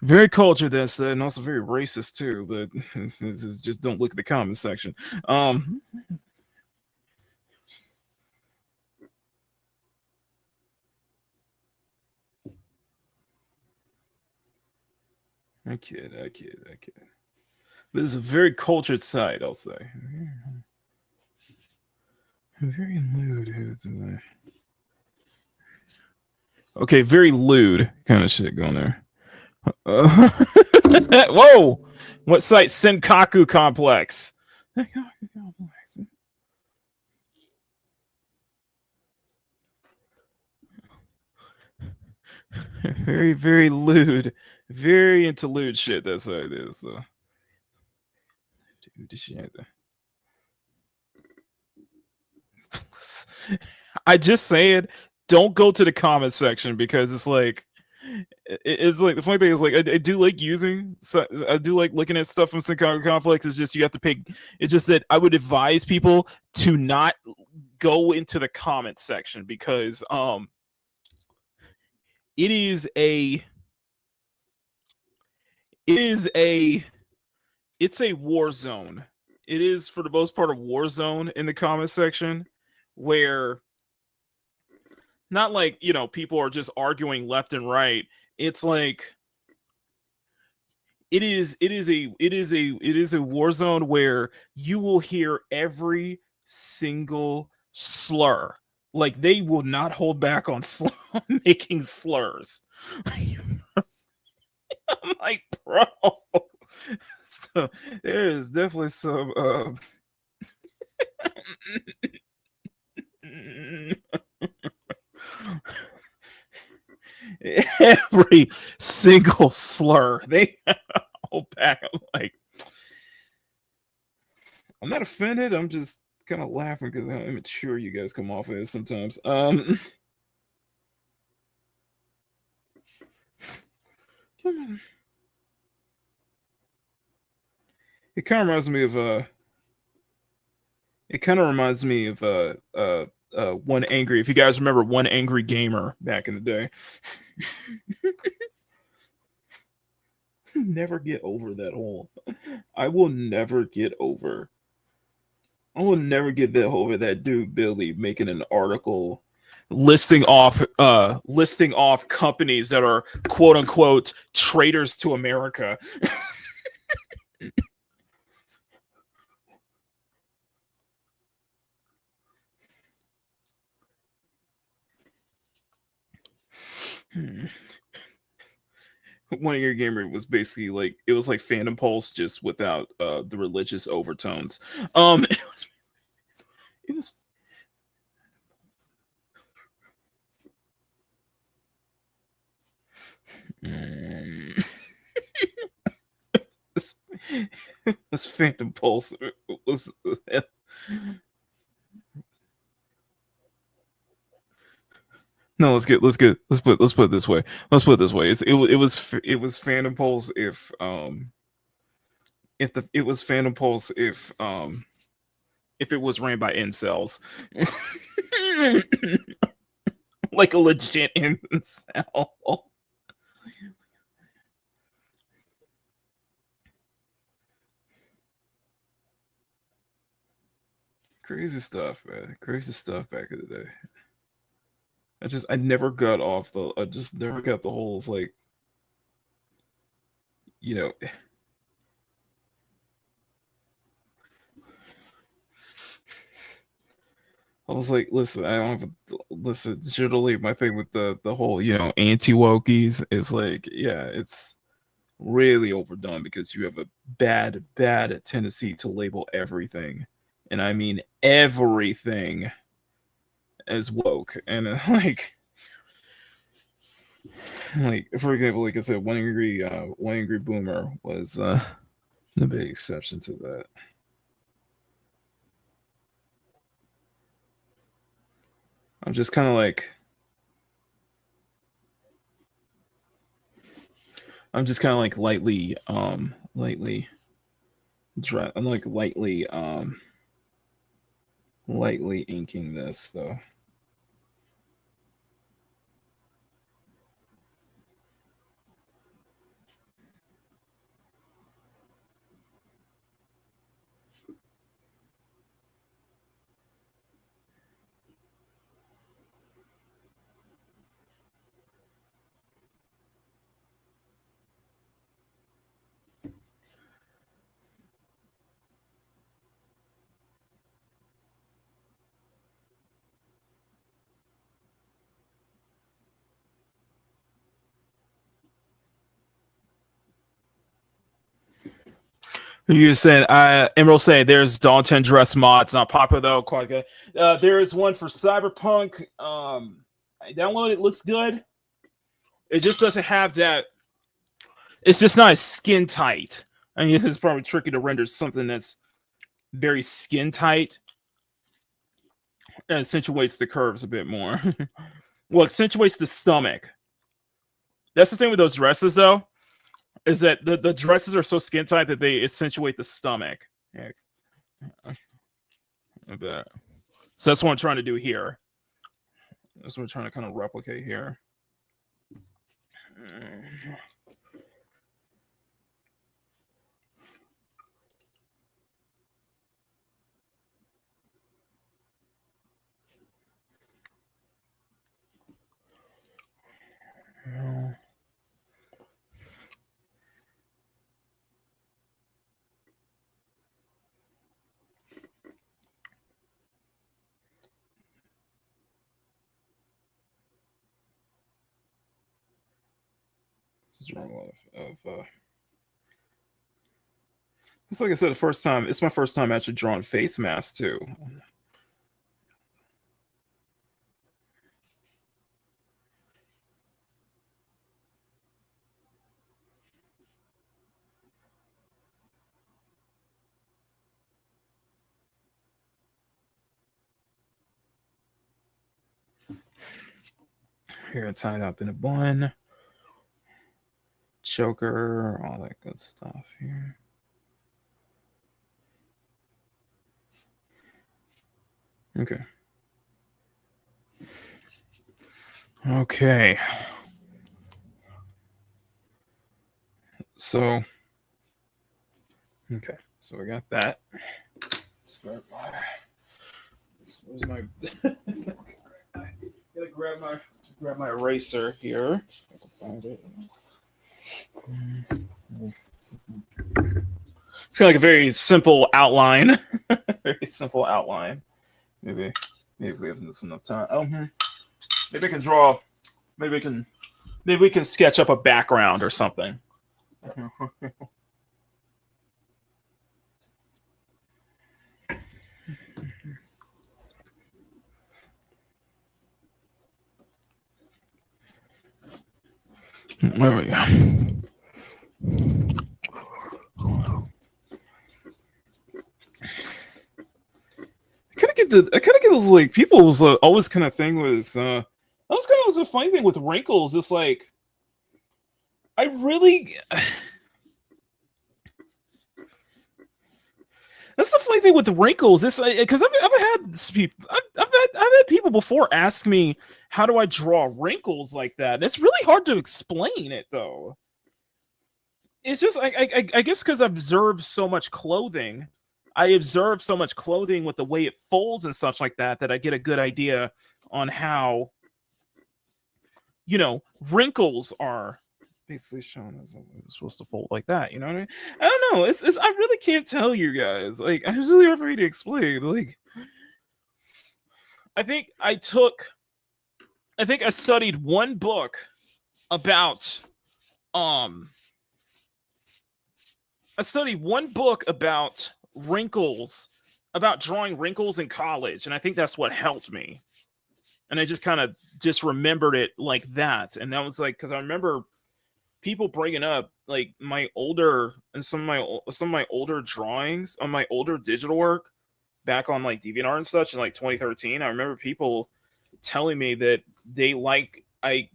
Very cultured, that site, and also very racist too, but it's just don't look at the comment section. I kid. This is a very cultured site, I'll say. Very lewd. Okay, very lewd kind of shit going there. Whoa! What site? Senkaku Complex. Very lewd. Very into lewd shit. That's how it is. So. Dude, shit. I just said, don't go to the comment section because it's like the funny thing is like I do like looking at stuff from Senkaku Complex. It's just you have to pay. It's just that I would advise people to not go into the comment section because it's a war zone. It is for the most part a war zone in the comment section where not like, people are just arguing left and right. It's like it is a war zone where you will hear every single slur. Like they will not hold back on making slurs. I'm like, bro. So there is definitely some every single slur they hold back. I'm like, I'm not offended. I'm just kind of laughing because how immature you guys come off as sometimes. It kind of reminds me of One Angry. If you guys remember One Angry Gamer back in the day. Never get over that whole. I will never get over that dude Billy making an article listing off companies that are quote unquote traitors to America. One Angry Gamer was basically like it was like Phantom Pulse just without the religious overtones. It was this, this Phantom Pulse was no. Let's put it this way. Let's put it this way. It was Phantom Pulse if it was Phantom Pulse if it was ran by incels. Like a legit incel. Crazy stuff, man. Crazy stuff back in the day. I just never got the whole like, you know. I was like, listen, I don't have listen. Generally, my thing with the whole, anti-wokies is like, yeah, it's really overdone because you have a bad tendency to label everything, and I mean everything, as woke. And like for example, like I said, one angry boomer was the big exception to that. I'm just kind of like lightly I'm like lightly inking this though. You said, Emerald saying there's Dongtan Dress mods, not popular though, quite good. There is one for Cyberpunk. I downloaded it, looks good. It just doesn't have that. It's just not as skin tight. I mean, it's probably tricky to render something that's very skin tight. It accentuates the curves a bit more. Well, accentuates the stomach. That's the thing with those dresses, though. Is that the dresses are so skin tight that they accentuate the stomach. Yeah. I bet. So that's what I'm trying to do here. That's what I'm trying to kind of replicate here. This is wrong of it's like I said, it's my first time actually drawing face masks too. Here, tied up in a bun. Choker, all that good stuff here. Okay. Okay. So we got that. Where's my gotta grab my eraser here. I can find it. It's kind of like a very simple outline. Very simple outline. Maybe we have enough time. Maybe I can draw. Maybe I can Maybe we can sketch up a background or something. There we go. I kind of get this like people's always kind of thing was that was a funny thing with wrinkles. It's like I really that's the funny thing with the wrinkles. It's because I've had people before ask me how do I draw wrinkles like that. And it's really hard to explain it though. It's just I guess because I've observed so much clothing. I observe so much clothing with the way it folds and such like that I get a good idea on how, you know, wrinkles are basically shown as it's supposed to fold like that. You know what I mean? I don't know. It's I really can't tell you guys. Like, it's really hard for me to explain. Like, I think I studied one book about wrinkles, about drawing wrinkles in college, and I think that's what helped me. And I just kind of just remembered it like that, and that was like because I remember people bringing up like some of my older drawings on my older digital work back on like DeviantArt and such in like 2013. I remember people telling me that they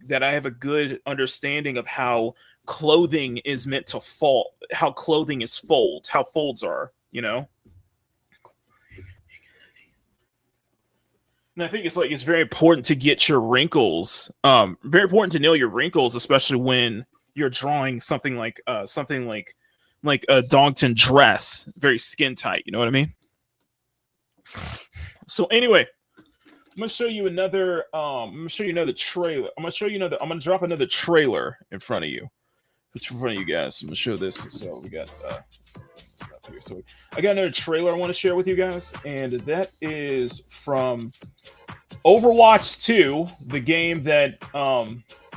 that I have a good understanding of how clothing is meant to fold, how clothing is folds, how folds are, you know. And I think it's very important to get your wrinkles, very important to know your wrinkles, especially when you're drawing something like a Dongtan dress, very skin tight, you know what I mean? So anyway, I'm gonna show you another trailer. I'm gonna drop another trailer in front of you. It's in front of you guys. I'm gonna show this. So we got stuff here. So I got another trailer I want to share with you guys, and that is from Overwatch 2, the game that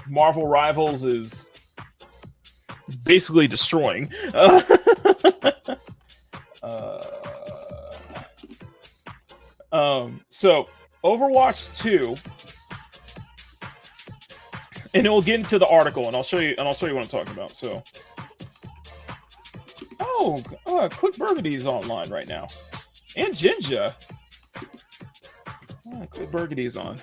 Marvel Rivals is basically destroying. So Overwatch 2. And it will get into the article, and I'll show you what I'm talking about. So, Quick Burgundy is online right now, and Jinja. Quick Burgundy is on.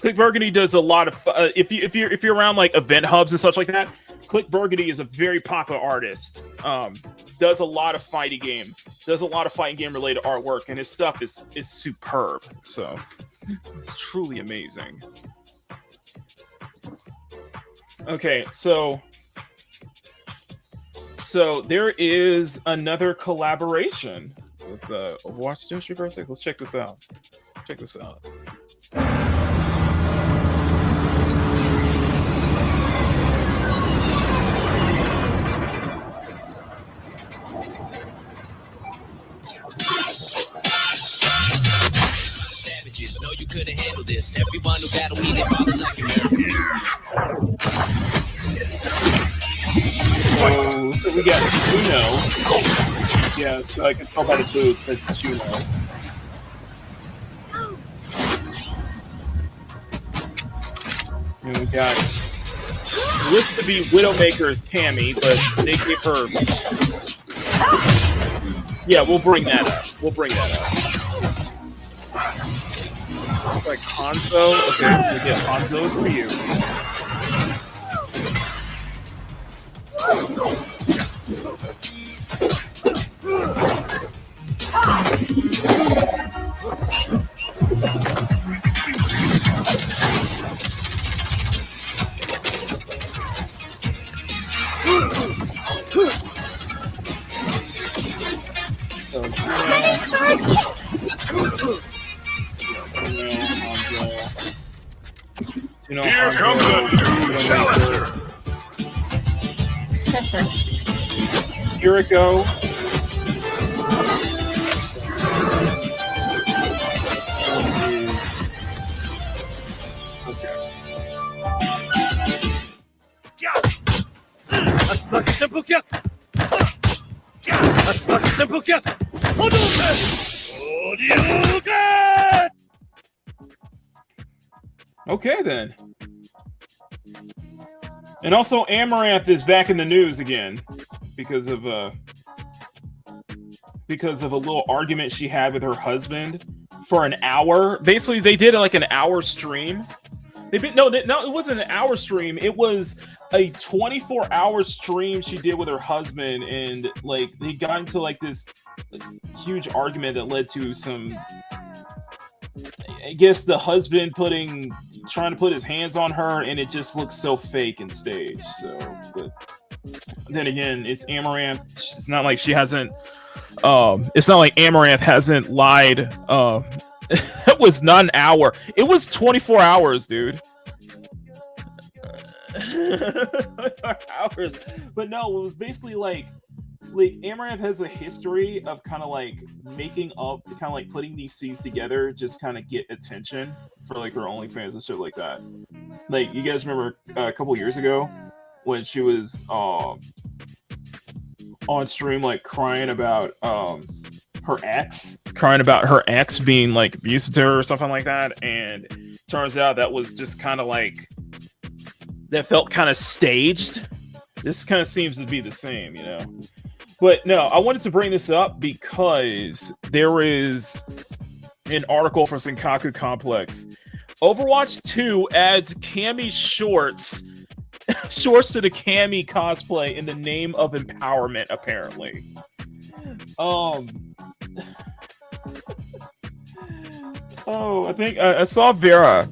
Quick Burgundy does a lot of if you're around like event hubs and such like that. Quick Burgundy is a very popular artist. Does a lot of fighting game related artwork, and his stuff is superb. So. It's truly amazing. Okay, so there is another collaboration with Overwatch Student Birthday. Let's check this out.
Know you couldn't handle this. Everyone who battled me, they probably like you.
So we got Juno. Yeah, so I can tell by the boots that's Juno. And we got looks to be Widowmaker's Cammy, but they gave her. Yeah, we'll bring that up. Like Hanzo. Okay, we get Hanzo for you.
Here comes a new challenger.
Kiriko. Okay then. And also Amaranth is back in the news again because of a little argument she had with her husband for an hour. Basically, they did like an hour stream. No, it wasn't an hour stream. It was a 24-hour stream she did with her husband, and like they got into like this huge argument that led to some, I guess, the husband trying to put his hands on her, and it just looks so fake and staged. So, but then again, it's Amaranth. It's not like she hasn't. It's not like Amaranth hasn't lied. It was not an hour. It was 24 hours, dude. Hours. But no, it was basically like Amaranth has a history of kind of like making up, kind of like putting these scenes together, just kind of get attention for like her OnlyFans and shit like that. Like, you guys remember a couple years ago when she was on stream like crying about her ex being like abusive to her or something like that, and turns out that was just kind of like, that felt kind of staged. This kind of seems to be the same, you know. But no, I wanted to bring this up because there is an article from Senkaku Complex. Overwatch 2 adds Cammy shorts to the Cammy cosplay in the name of empowerment, apparently. I think I saw Vera.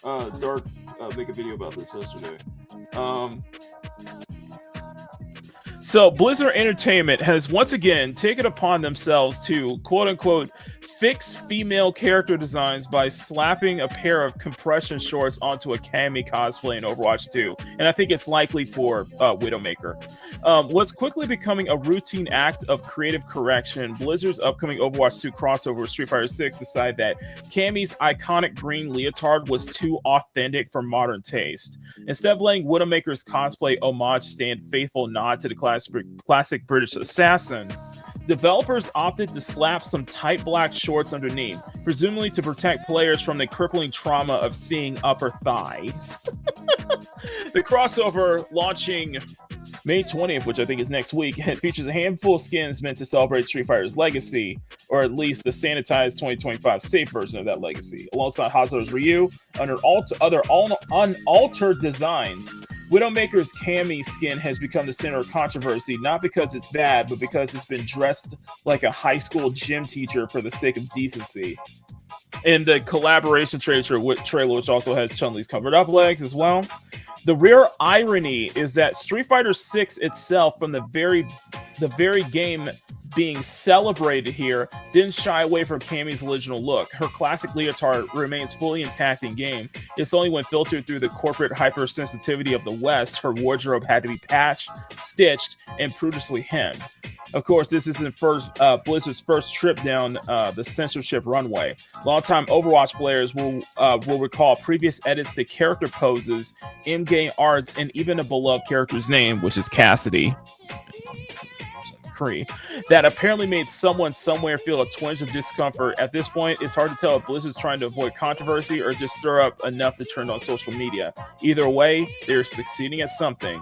Dark make a video about this yesterday. So Blizzard Entertainment has once again taken upon themselves to quote-unquote fix female character designs by slapping a pair of compression shorts onto a Cammy cosplay in Overwatch 2. And I think it's likely for Widowmaker. What's quickly becoming a routine act of creative correction, Blizzard's upcoming Overwatch 2 crossover with Street Fighter 6 decided that Cammy's iconic green leotard was too authentic for modern taste. Instead of letting Widowmaker's cosplay homage stand faithful nod to the classic British assassin, developers opted to slap some tight black shorts underneath, presumably to protect players from the crippling trauma of seeing upper thighs. The crossover, launching May 20th, which I think is next week, it features a handful of skins meant to celebrate Street Fighter's legacy, or at least the sanitized 2025 safe version of that legacy, alongside Hazo's Ryu, under other unaltered designs. Widowmaker's Cammy skin has become the center of controversy, not because it's bad, but because it's been dressed like a high school gym teacher for the sake of decency. In the collaboration trailer, which also has Chun-Li's covered up legs as well. The rare irony is that Street Fighter 6 itself, from the very game being celebrated here, didn't shy away from Cammy's original look. Her classic leotard remains fully intact in game. It's only when filtered through the corporate hypersensitivity of the West, her wardrobe had to be patched, stitched, and prudently hemmed. Of course, this isn't Blizzard's first trip down the censorship runway. Longtime Overwatch players will recall previous edits to character poses, in-game arts, and even a beloved character's name, which is Cassidy, that apparently made someone somewhere feel a twinge of discomfort. At this point, it's hard to tell if Blizzard's trying to avoid controversy or just stir up enough to trend on social media. Either way, they're succeeding at something.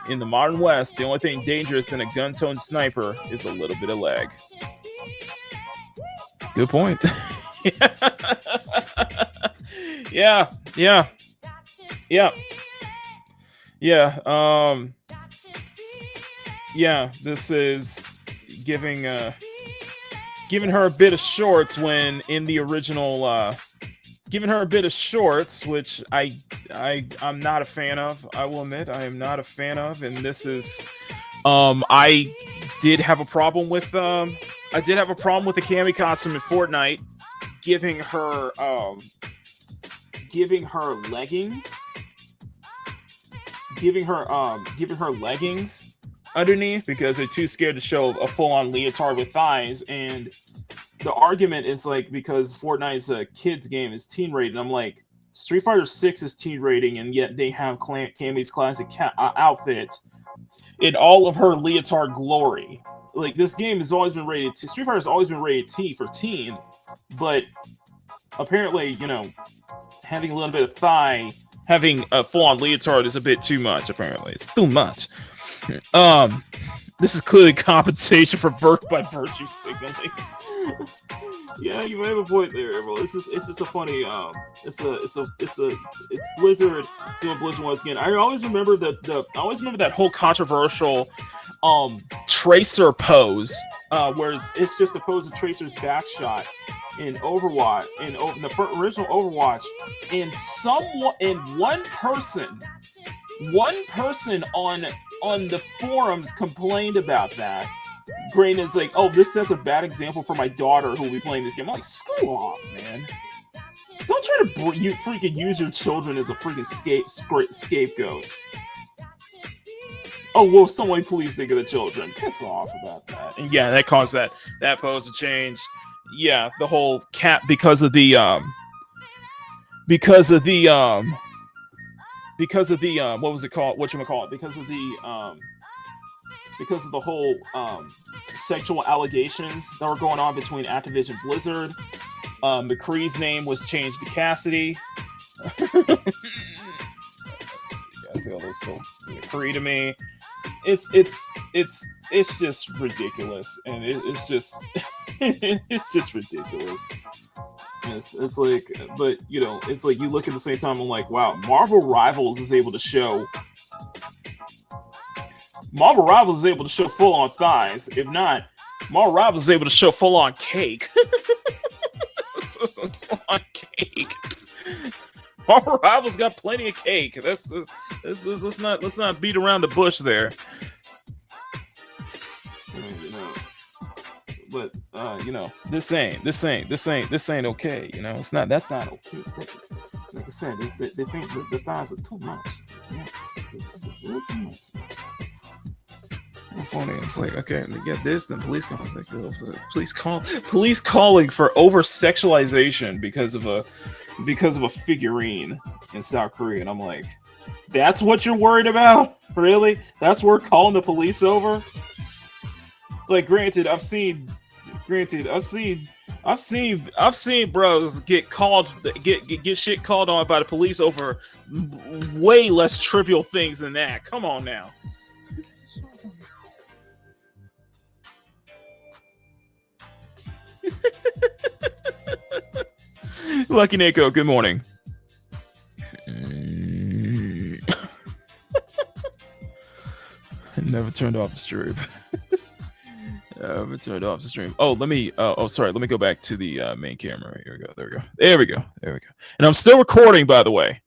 In the modern West, the only thing dangerous than a gun-toned sniper is a little bit of lag. Good point. Yeah. This is giving her a bit of shorts when in the original giving her a bit of shorts, which I'm not a fan of. I will admit I am not a fan of, and this is I did have a problem with the Cammy costume in Fortnite, giving her leggings underneath because they're too scared to show a full-on leotard with thighs. And the argument is like, because Fortnite is a kids game, it's teen rated. I'm like, Street Fighter 6 is teen rating, and yet they have Cammy's classic outfit in all of her leotard glory. Like, this game has always been rated T. Street Fighter has always been rated T for teen, but apparently, you know, having a little bit of thigh, having a full-on leotard is a bit too much. Apparently, it's too much. This is clearly compensation for by virtue signaling. Yeah, you may have a point there, bro. It's just a funny. It's Blizzard doing Blizzard once again. I always remember that whole controversial Tracer pose, where it's just a pose of Tracer's back shot in Overwatch, in the original Overwatch, and one person on the forums complained about that. Brain is like, oh, this sets a bad example for my daughter who will be playing this game. I'm like, screw off, man. Don't try to you freaking use your children as a freaking scapegoat. Oh, well, someone please think of the children. Piss off about that. And yeah, that caused that pose to change. Yeah, the whole cat because of the what was it called? Whatchamacallit? Because of the whole sexual allegations that were going on between Activision Blizzard. McCree's name was changed to Cassidy. McCree to me. It's just ridiculous, and it's just it's just ridiculous. It's like, but you know, it's like you look at the same time. I'm like, wow, Marvel Rivals is able to show full on thighs. If not, Marvel Rivals is able to show full on cake. Full on cake. Marvel Rivals got plenty of cake. Let's not beat around the bush there. You know, but you know, this ain't okay. You know, it's not. That's not okay. Like I said, they think the thighs are too much. Yeah, it's really too much. Funny. It's like, okay, we get this, then police calling for over sexualization because of a figurine in South Korea, and I'm like, that's what you're worried about? Really? That's what we're calling the police over? Like, granted, I've seen bros get shit called on by the police over way less trivial things than that. Come on now. Lucky Nico, good morning. Never turned off the stream. Oh, let me go back to the main camera. Here we go. There we go. And I'm still recording, by the way.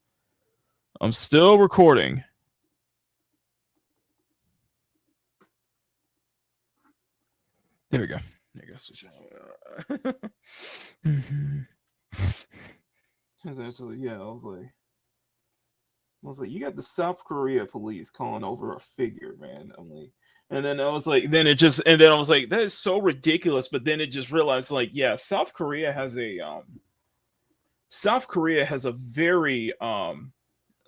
I'm still recording. There we go. Actually, yeah, I was like, you got the South Korea police calling over a figure, man. I'm like, and then I was like, then I was like, that is so ridiculous. But then it just realized, like, yeah, South Korea has a very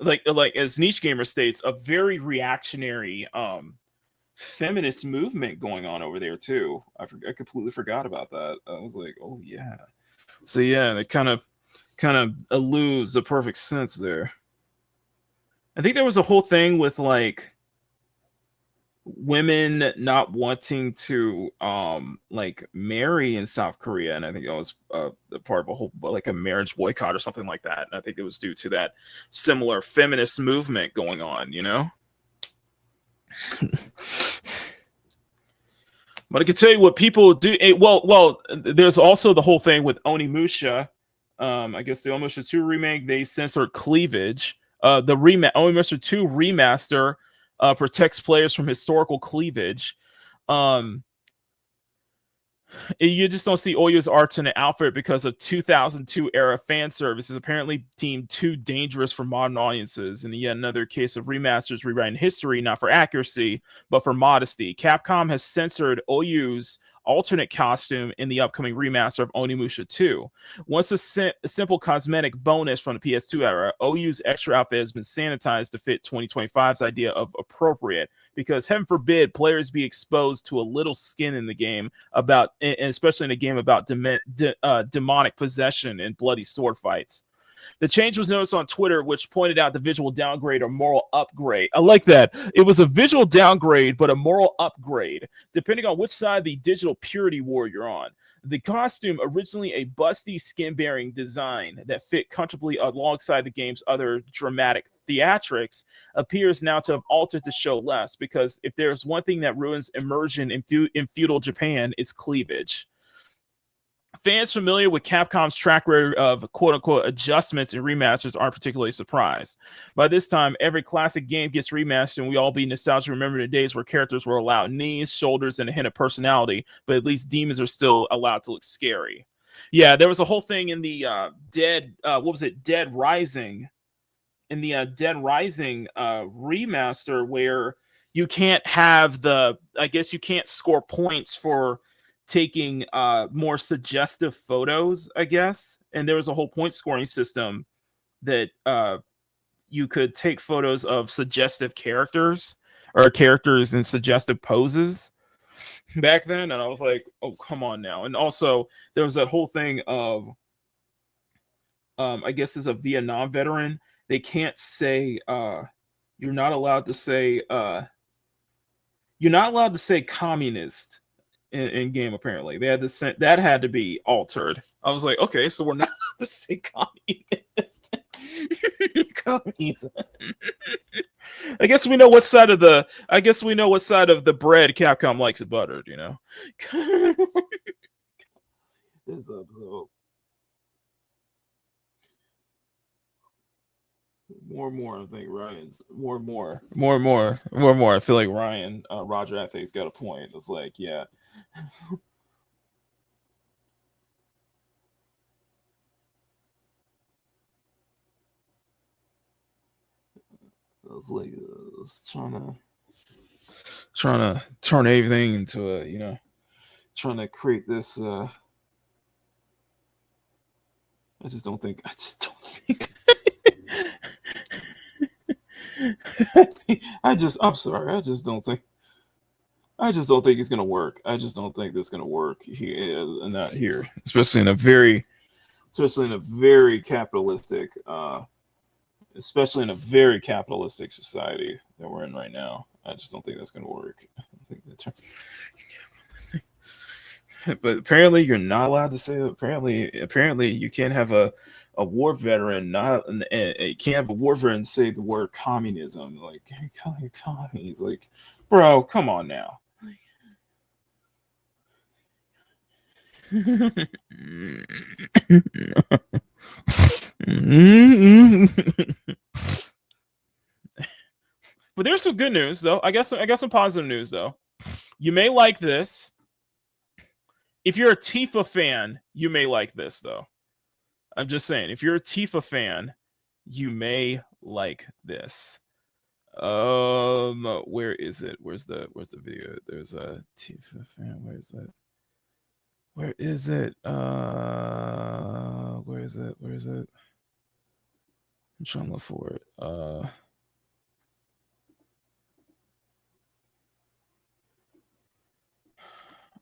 like as Niche Gamer states, a very reactionary feminist movement going on over there too. I completely forgot about that. I was like, oh yeah. So yeah, they kind of lose the perfect sense there. I think there was a whole thing with like women not wanting to like marry in South Korea, and I think that was a part of a whole like a marriage boycott or something like that. And I think it was due to that similar feminist movement going on, you know. But I can tell you what people do. Well, there's also the whole thing with Onimusha. I guess the Onimusha 2 remake, they censored cleavage. The Onimusha 2 remaster protects players from historical cleavage. You just don't see Oyu's art in an outfit because of 2002 era fan service is apparently deemed too dangerous for modern audiences. And yet another case of remasters rewriting history, not for accuracy, but for modesty. Capcom has censored Oyu's alternate costume in the upcoming remaster of Onimusha 2. Once a simple cosmetic bonus from the PS2 era, OU's extra outfit has been sanitized to fit 2025's idea of appropriate, because heaven forbid players be exposed to a little skin in the game about, and especially in a game about demonic possession and bloody sword fights. The change was noticed on Twitter, which pointed out the visual downgrade or moral upgrade. I like that. It was a visual downgrade, but a moral upgrade, depending on which side of the digital purity war you're on. The costume, originally a busty, skin-bearing design that fit comfortably alongside the game's other dramatic theatrics, appears now to have altered the show less, because if there's one thing that ruins immersion in feudal Japan, it's cleavage. Fans familiar with Capcom's track record of quote-unquote adjustments and remasters aren't particularly surprised. By this time, every classic game gets remastered, and we all be nostalgic remembering the days where characters were allowed knees, shoulders, and a hint of personality, but at least demons are still allowed to look scary. Yeah, there was a whole thing in the Dead Rising. In the Dead Rising remaster, where you can't have you can't score points for taking more suggestive photos, I guess. And there was a whole point scoring system that you could take photos of suggestive characters or characters in suggestive poses back then. And I was like, oh, come on now. And also there was that whole thing of, I guess as a Vietnam veteran, they can't say, you're not allowed to say communist in game. Apparently they had to that had to be altered. I was like, okay, so we're not allowed to say communist. Communism. I guess we know what side of the bread Capcom likes it buttered, you know. This episode. More and more, I think Ryan's more and more. I feel like Ryan, Roger, I think he's got a point. It's like, yeah. I was like, I was trying to turn everything into a, you know, trying to create this. I just don't think. I'm sorry. I just don't think it's gonna work. I just don't think that's gonna work here, not here, especially in a very capitalistic, society that we're in right now. I just don't think that's gonna work. I think the term. But apparently, you're not allowed to say that. Apparently, you can't have a war veteran you can't have a war veteran say the word communism. Like, commies. Like, bro, come on now. But there's some good news though. I got some positive news though. You may like this. If you're a Tifa fan, you may like this though. I'm just saying, if you're a Tifa fan, you may like this. Where is it? Where's the video? There's a Tifa fan. Where is it? Where is it? I'm trying to look for it.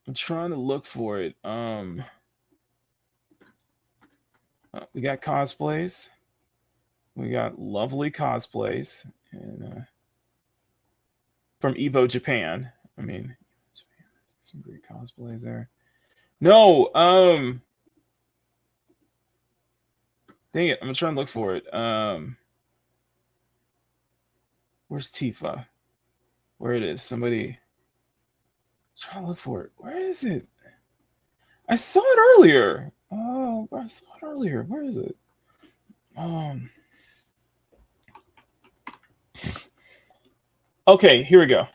I'm trying to look for it. We got cosplays. We got lovely cosplays and from Evo Japan. I mean, some great cosplays there. No, dang it, I'm trying to look for it. Where's Tifa? Where it is? Somebody trying to look for it. Where is it? I saw it earlier. Oh, I saw it earlier. Where is it? Okay, here we go.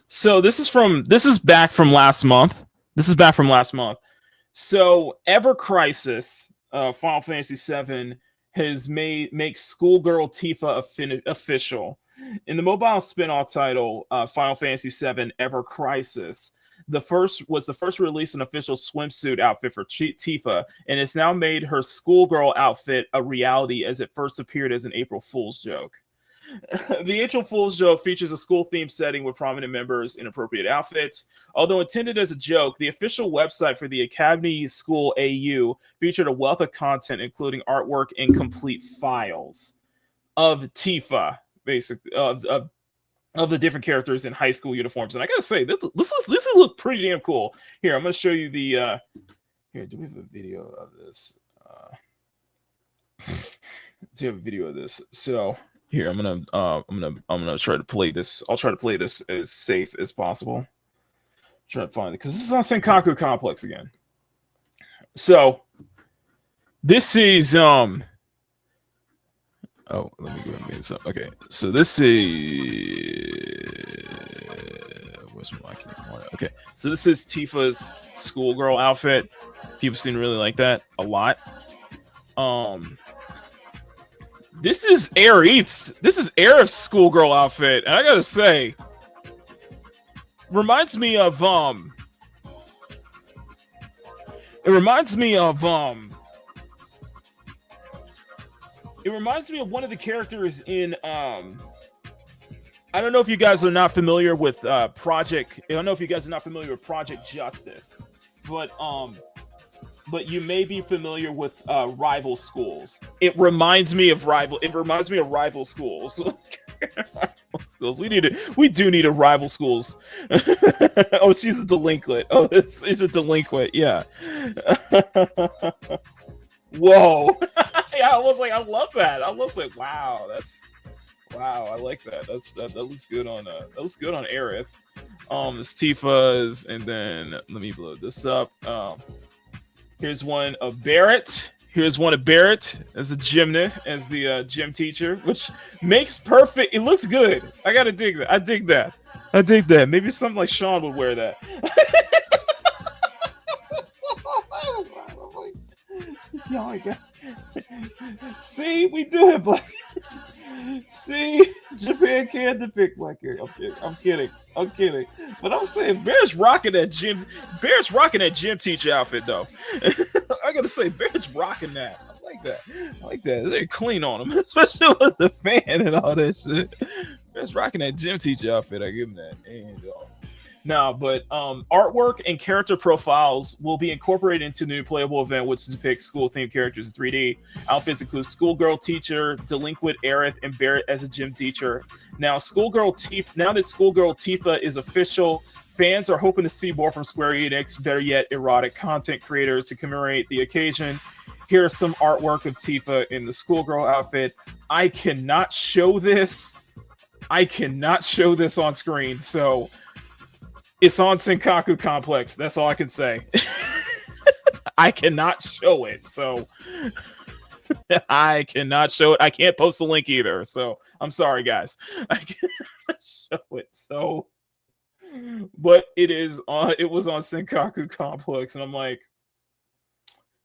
So this is back from last month. So Ever Crisis, Final Fantasy VII makes Schoolgirl Tifa official. In the mobile spin-off title, Final Fantasy VII Ever Crisis, The first release an official swimsuit outfit for Tifa, and it's now made her schoolgirl outfit a reality as it first appeared as an April Fool's joke. The April Fool's joke features a school-themed setting with prominent members in appropriate outfits. Although intended as a joke, the official website for the Academy School AU featured a wealth of content, including artwork and complete files of Tifa, basically of the different characters in high school uniforms. And I gotta say, this look pretty damn cool. Here, I'm gonna show you the. Here, do we have a video of this? Do you have a video of this? So. Here, I'm gonna try to play this. I'll try to play this as safe as possible. Try to find it because this is on Senkaku Complex again. So this is oh, let me go and make this up. Okay, so this is where's my mic? Okay, so this is Tifa's schoolgirl outfit. People seem to really like that a lot. This is Aerith's. This is Aerith's schoolgirl outfit, and I gotta say, reminds me of It reminds me of one of the characters in I don't know if you guys are not familiar with Project. I don't know if you guys are not familiar with Project Justice, but you may be familiar with Rival Schools. It reminds me of Rival Schools. Rival Schools. We do need a Rival Schools. Oh, she's a delinquent. Oh, it's a delinquent. Yeah. Whoa. Yeah, I was like, I love that. I was like, wow, I like that. That looks good on Aerith. This Tifa's, and then let me blow this up. Here's one of Barrett. Here's one of Barrett as a gymnast, as the gym teacher, which makes perfect. It looks good. I gotta dig that. I dig that. Maybe something like Sean would wear that. Oh my god. See, we do it, Black. See, Japan can't depict Black hair. I'm kidding. But I'm saying Bear's rocking that gym teacher outfit though. I gotta say, Bear's rocking that. I like that. They're clean on him, especially with the fan and all that shit. Bear's rocking that gym teacher outfit. I give him that. And artwork and character profiles will be incorporated into the new playable event, which depicts school-themed characters in 3D. Outfits include schoolgirl teacher, delinquent Aerith, and Barrett as a gym teacher. Now that schoolgirl Tifa is official, fans are hoping to see more from Square Enix, better yet, erotic content creators to commemorate the occasion. Here's some artwork of Tifa in the schoolgirl outfit. I cannot show this on screen, so it's on Senkaku Complex. That's all I can say. I cannot show it, so I cannot show it. I can't post the link either, so I'm sorry, guys. I can't show it. So, but it was on Senkaku Complex, and I'm like,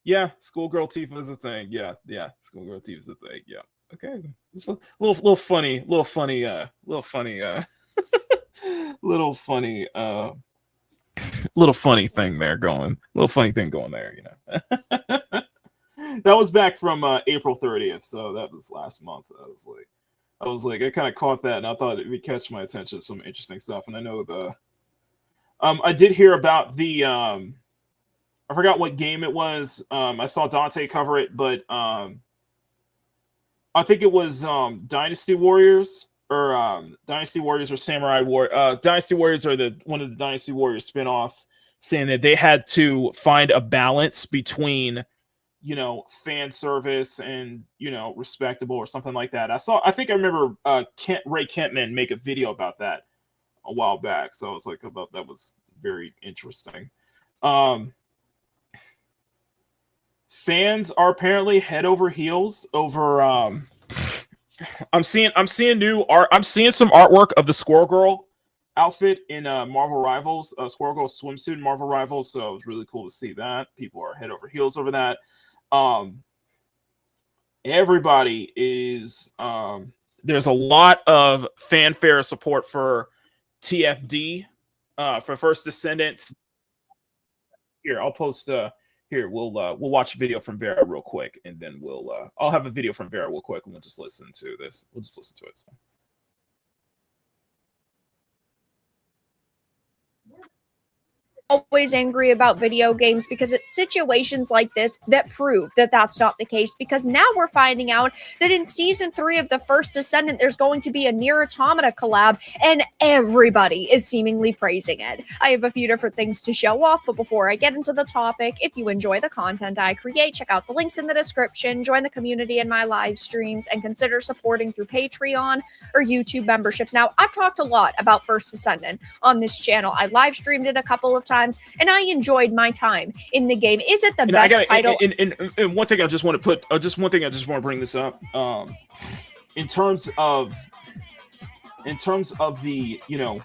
yeah, schoolgirl Tifa is a thing. Yeah, schoolgirl Tifa is a thing. Yeah, okay. It's a little funny thing there going. Little funny thing going there, you know. That was back from April 30th, so that was last month. I was like, I kind of caught that, and I thought it would catch my attention. Some interesting stuff, and I know I did hear about the I forgot what game it was. I saw Dante cover it, but I think it was Dynasty Warriors. Or Dynasty Warriors or Samurai War. Dynasty Warriors are one of the Dynasty Warriors spinoffs, saying that they had to find a balance between, fan service and respectable or something like that. I think I remember Ray Kentman make a video about that a while back. So I was like, that was very interesting. Fans are apparently head over heels over. I'm seeing new art. I'm seeing some artwork of the Squirrel Girl outfit in Marvel Rivals, Squirrel Girl swimsuit in Marvel Rivals. So it was really cool to see that. People are head over heels over that. Everybody is. There's a lot of fanfare support for TFD for First Descendants. Here, I'll post. Here, we'll watch a video from Vera real quick, and then I'll have a video from Vera real quick, and we'll just listen to this. We'll just listen to it. So.
Always angry about video games because it's situations like this that prove that that's not the case, because now we're finding out that in season 3 of The First Descendant there's going to be a Nier Automata collab, and everybody is seemingly praising it. I have a few different things to show off, but before I get into the topic, if you enjoy the content I create, check out the links in the description, join the community in my live streams, and consider supporting through Patreon or YouTube memberships. Now, I've talked a lot about First Descendant on this channel. I live streamed it a couple of times, and I enjoyed my time in the game. Is it the best title?
And one thing I just want to put, to bring this up. In terms of the, in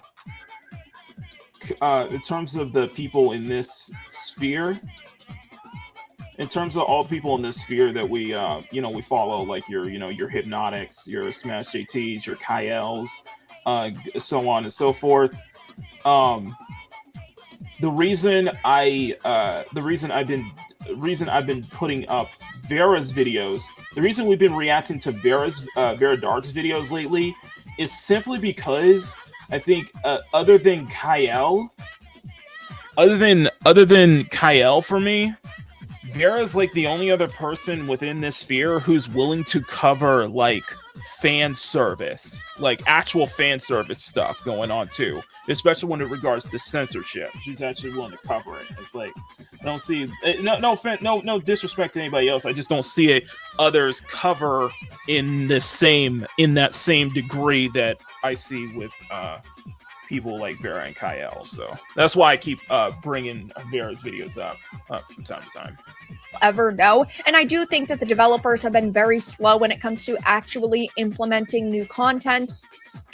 terms of the people in this sphere, in terms of all people in this sphere that we, we follow, like your Hypnotics, your Smash JTs, your Kyels, so on and so forth. The reason I've been putting up Vera's videos, the reason we've been reacting to Vera Dark's videos lately is simply because I think other than Kyle for me, Vera's like the only other person within this sphere who's willing to cover like fan service, like actual fan service stuff going on too, especially when it regards to censorship. She's actually willing to cover it. It's like I don't see no disrespect to anybody else. I just don't see it others cover in that same degree that I see with people like Vera and Kyle. So that's why I keep bringing Vera's videos up from time to time.
Ever know. And I do think that the developers have been very slow when it comes to actually implementing new content,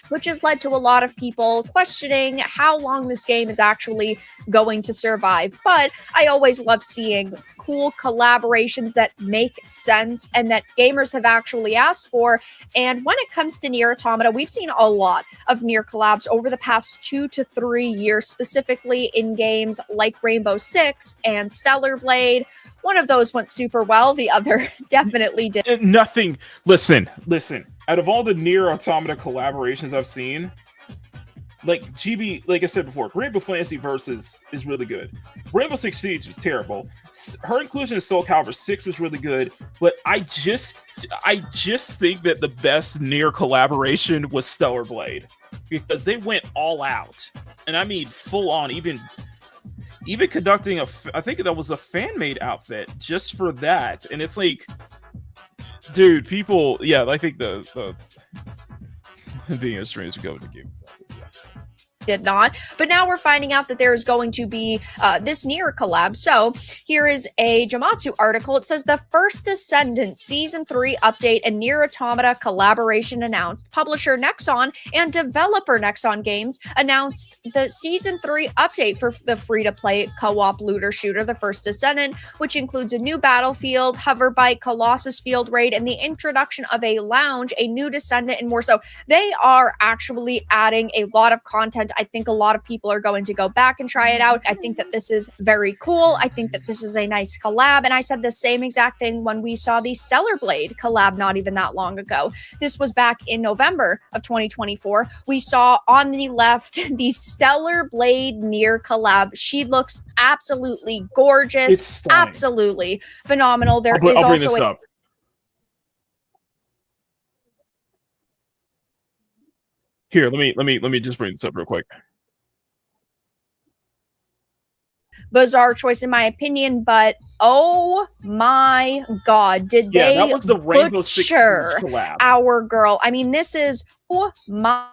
which has led to a lot of people questioning how long this game is actually going to survive. But I always love seeing cool collaborations that make sense and that gamers have actually asked for. And when it comes to Nier Automata, we've seen a lot of Nier collabs over the past 2 to 3 years, specifically in games like Rainbow Six and Stellar Blade. One of those went super well. The other definitely did.
Nothing. Listen. Out of all the Nier Automata collaborations I've seen, like GB, like I said before, Rainbow Fantasy Versus is really good. Rainbow Six Siege was terrible. Her inclusion in Soul Calibur 6 was really good, but I just think that the best Nier collaboration was Stellar Blade, because they went all out, and I mean full on, even conducting I think that was a fan-made outfit just for that. And it's like, dude, people, yeah, I think the video streams are going to game.
Did not, but now we're finding out that there is going to be this Nier collab. So here is a Jamatsu article. It says the First Descendant Season 3 update and Nier Automata collaboration announced. Publisher Nexon and developer Nexon Games announced the Season 3 update for the free-to-play co-op looter shooter, The First Descendant, which includes a new battlefield, hover bike, Colossus Field Raid, and the introduction of a lounge, a new Descendant, and more. So they are actually adding a lot of content. I think a lot of people are going to go back and try it out. I think that this is very cool. I think that this is a nice collab. And I said the same exact thing when we saw the Stellar Blade collab not even that long ago. This was back in November of 2024. We saw on the left the Stellar Blade Nier collab. She looks absolutely gorgeous. Absolutely phenomenal. There is also a
Here, let me just bring this up real quick.
Bizarre choice in my opinion, but oh my god, did they
that was the Rainbow Six collab.
Our girl? I mean, this is, oh my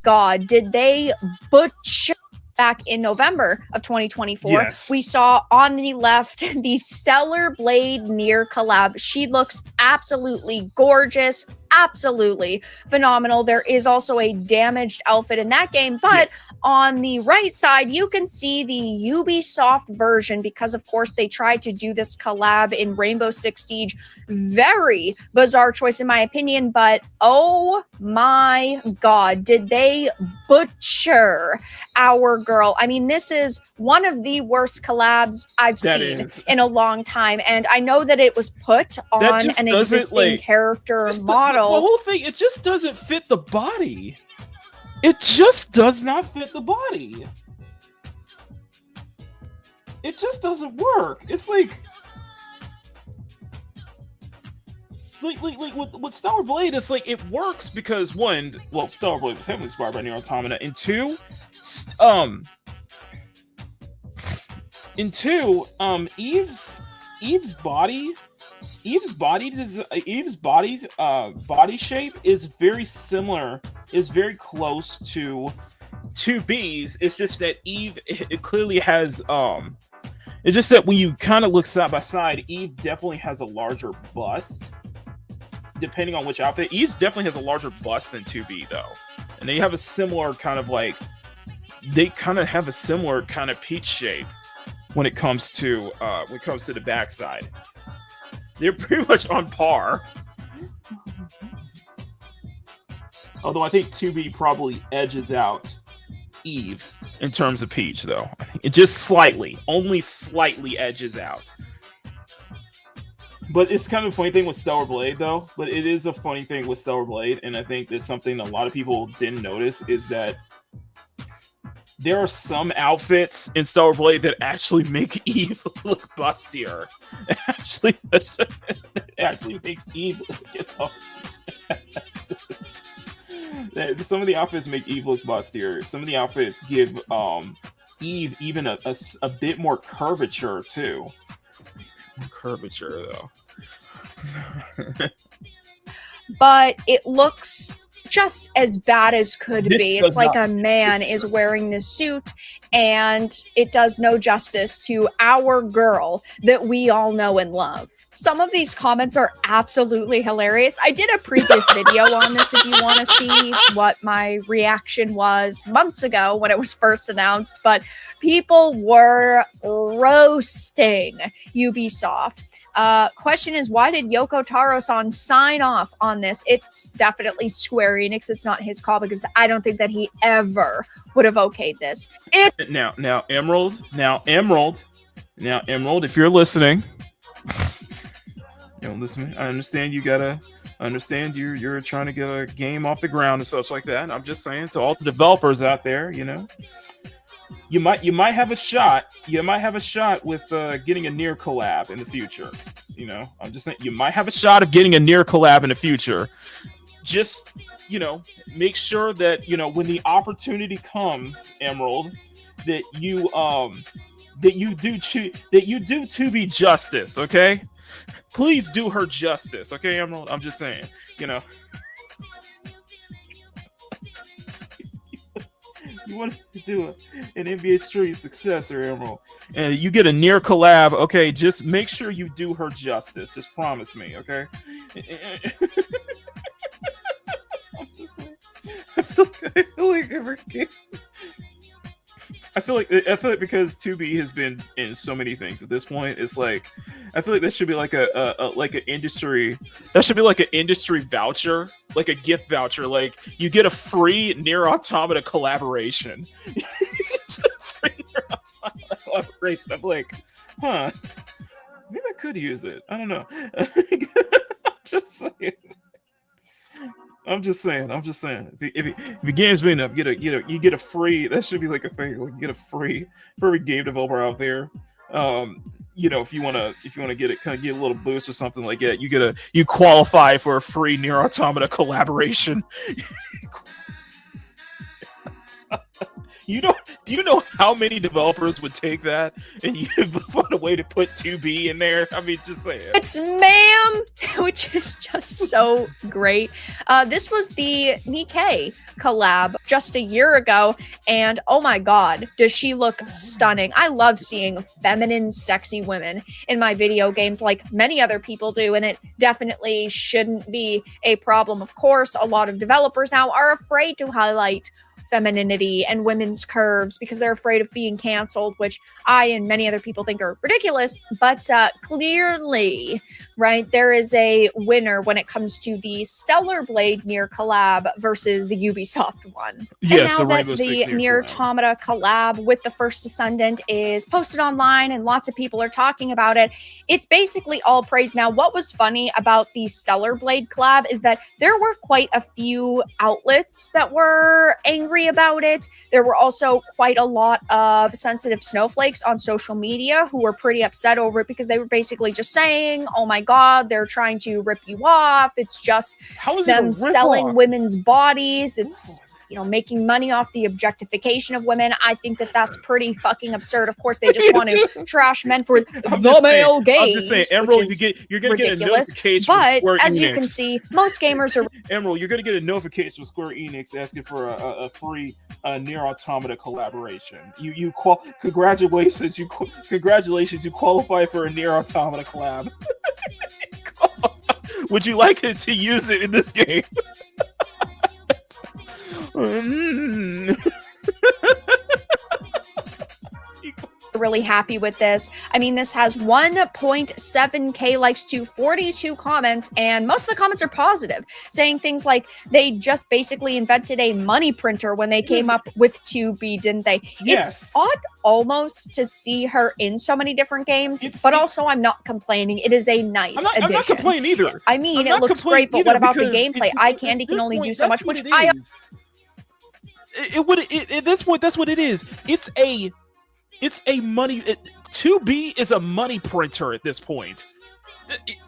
god, did they butcher? Back in November of 2024, yes. We saw on the left the Stellar Blade Nier collab. She looks absolutely gorgeous. absolutely phenomenal. There is also a damaged outfit in that game, but on the right side, you can see the Ubisoft version because, of course, they tried to do this collab in Rainbow Six Siege. Very bizarre choice, in my opinion, but oh my god, did they butcher our girl. I mean, this is one of the worst collabs I've seen in a long time, and I know that it was put on an existing character model.
The whole thing, it just doesn't fit the body. It just does not fit the body. It just doesn't work. It's like with Stellar Blade, it's like it works because one, well, Stellar Blade was heavily inspired by Nier Automata, and two, Eve's body shape is very similar, is very close to 2B's. It's just that Eve, it clearly has it's just that when you kind of look side by side, Eve definitely has a larger bust. Depending on which outfit, Eve definitely has a larger bust than 2B though, and they have a similar kind of like, they kind of have a similar kind of peach shape when it comes to the backside. They're pretty much on par. Although I think 2B probably edges out Eve in terms of peach though. It just slightly, only slightly edges out. But it's kind of a funny thing with Stellar Blade, though. But it is a funny thing with Stellar Blade, and I think there's something a lot of people didn't notice, is that there are some outfits in Stellar Blade that actually make Eve look bustier. It actually makes Eve look some of the outfits make Eve look bustier. Some of the outfits give Eve even a bit more curvature, too. Curvature though.
But it looks just as bad as could be. It's like a man is wearing this suit, and it does no justice to our girl that we all know and love. Some of these comments are absolutely hilarious. I did a previous video on this if you want to see what my reaction was months ago when it was first announced, but people were roasting Ubisoft. Question is, why did Yoko Taro-san sign off on this? It's definitely Square Enix. It's not his call because I don't think that he ever would have okayed this.
Now, Emerald, if you're listening, listen. I understand you're trying to get a game off the ground and stuff like that. And I'm just saying to all the developers out there, you might have a shot. You might have a shot with getting a Nier collab in the future. I'm just saying you might have a shot of getting a Nier collab in the future. Just make sure that when the opportunity comes, Emerald, that you do 2B justice. Okay, please do her justice. Okay, Emerald. I'm just saying. You want to do an NBA Street successor, Emerald, and you get a Nier collab, okay, just make sure you do her justice. Just promise me, okay? I'm just like, I feel like because 2B has been in so many things at this point, it's like I feel like that should be like an industry voucher, like a gift voucher. Like you get a free Nier Automata collaboration. Free Nier Automata collaboration. I'm like, maybe I could use it. I don't know. I'm just saying. If the game's big enough, you get a free. That should be like a thing. Like, you get a free for every game developer out there. If you wanna get it, kind of get a little boost or something like that, you qualify for a free Nier Do you know how many developers would take that and you find a way to put 2B in there? I mean, just saying.
It's ma'am, which is just so great. This was the Nikkei collab just a year ago, and oh my god, does she look stunning. I love seeing feminine, sexy women in my video games like many other people do, and it definitely shouldn't be a problem. Of course, a lot of developers now are afraid to highlight femininity and women's curves because they're afraid of being canceled, which I and many other people think are ridiculous. But clearly, right, there is a winner when it comes to the Stellar Blade Nier collab versus the Ubisoft one.
Yeah,
and
it's
now
a
that
Rainbow
the
Six Nier
Nier
collab.
Automata collab with the First Descendant is posted online and lots of people are talking about it, it's basically all praise. Now, what was funny about the Stellar Blade collab is that there were quite a few outlets that were angry about it. There were also quite a lot of sensitive snowflakes on social media who were pretty upset over it because they were basically just saying, oh my god, they're trying to rip you off. It's just them selling women's bodies. It's, you know, making money off the objectification of women. I think that that's pretty fucking absurd. Of course, they just want to trash men for the male gaze.
I'm just saying, Emerald, you're going to get a notification
but
from Square
as you
Enix.
can see, most gamers are...
Emerald, you're going to get a notification from Square Enix asking for a free Nier Automata collaboration. Congratulations, you qualify for a Nier Automata collab. Would you like it to use it in this game?
Really happy with this. I mean, this has 1.7k likes to 42 comments, and most of the comments are positive, saying things like they just basically invented a money printer when they came up with 2B, didn't they?
Yes.
It's odd almost to see her in so many different games, but also I'm not complaining. It is a nice addition.
I'm not complaining either.
I mean, it looks great, but what about the gameplay? Eye candy can only do so much, which I...
At this point, that's what it is. It's a money. 2B is a money printer at this point.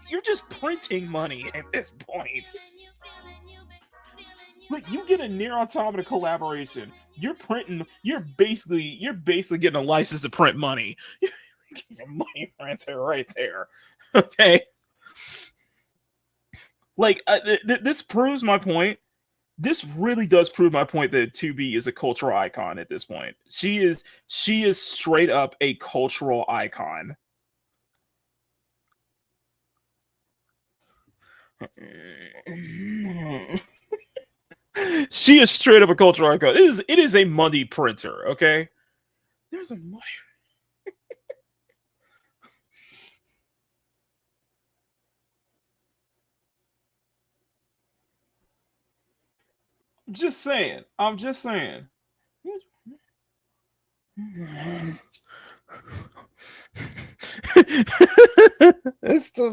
You're just printing money at this point. Look, you get a Nier Automata collaboration. You're basically getting a license to print money. You're a money printer right there. Okay. Like this proves my point. This really does prove my point that 2B is a cultural icon at this point. She is straight up a cultural icon. She is straight up a cultural icon. It is a money printer, okay? There's a money. I'm just saying. Stop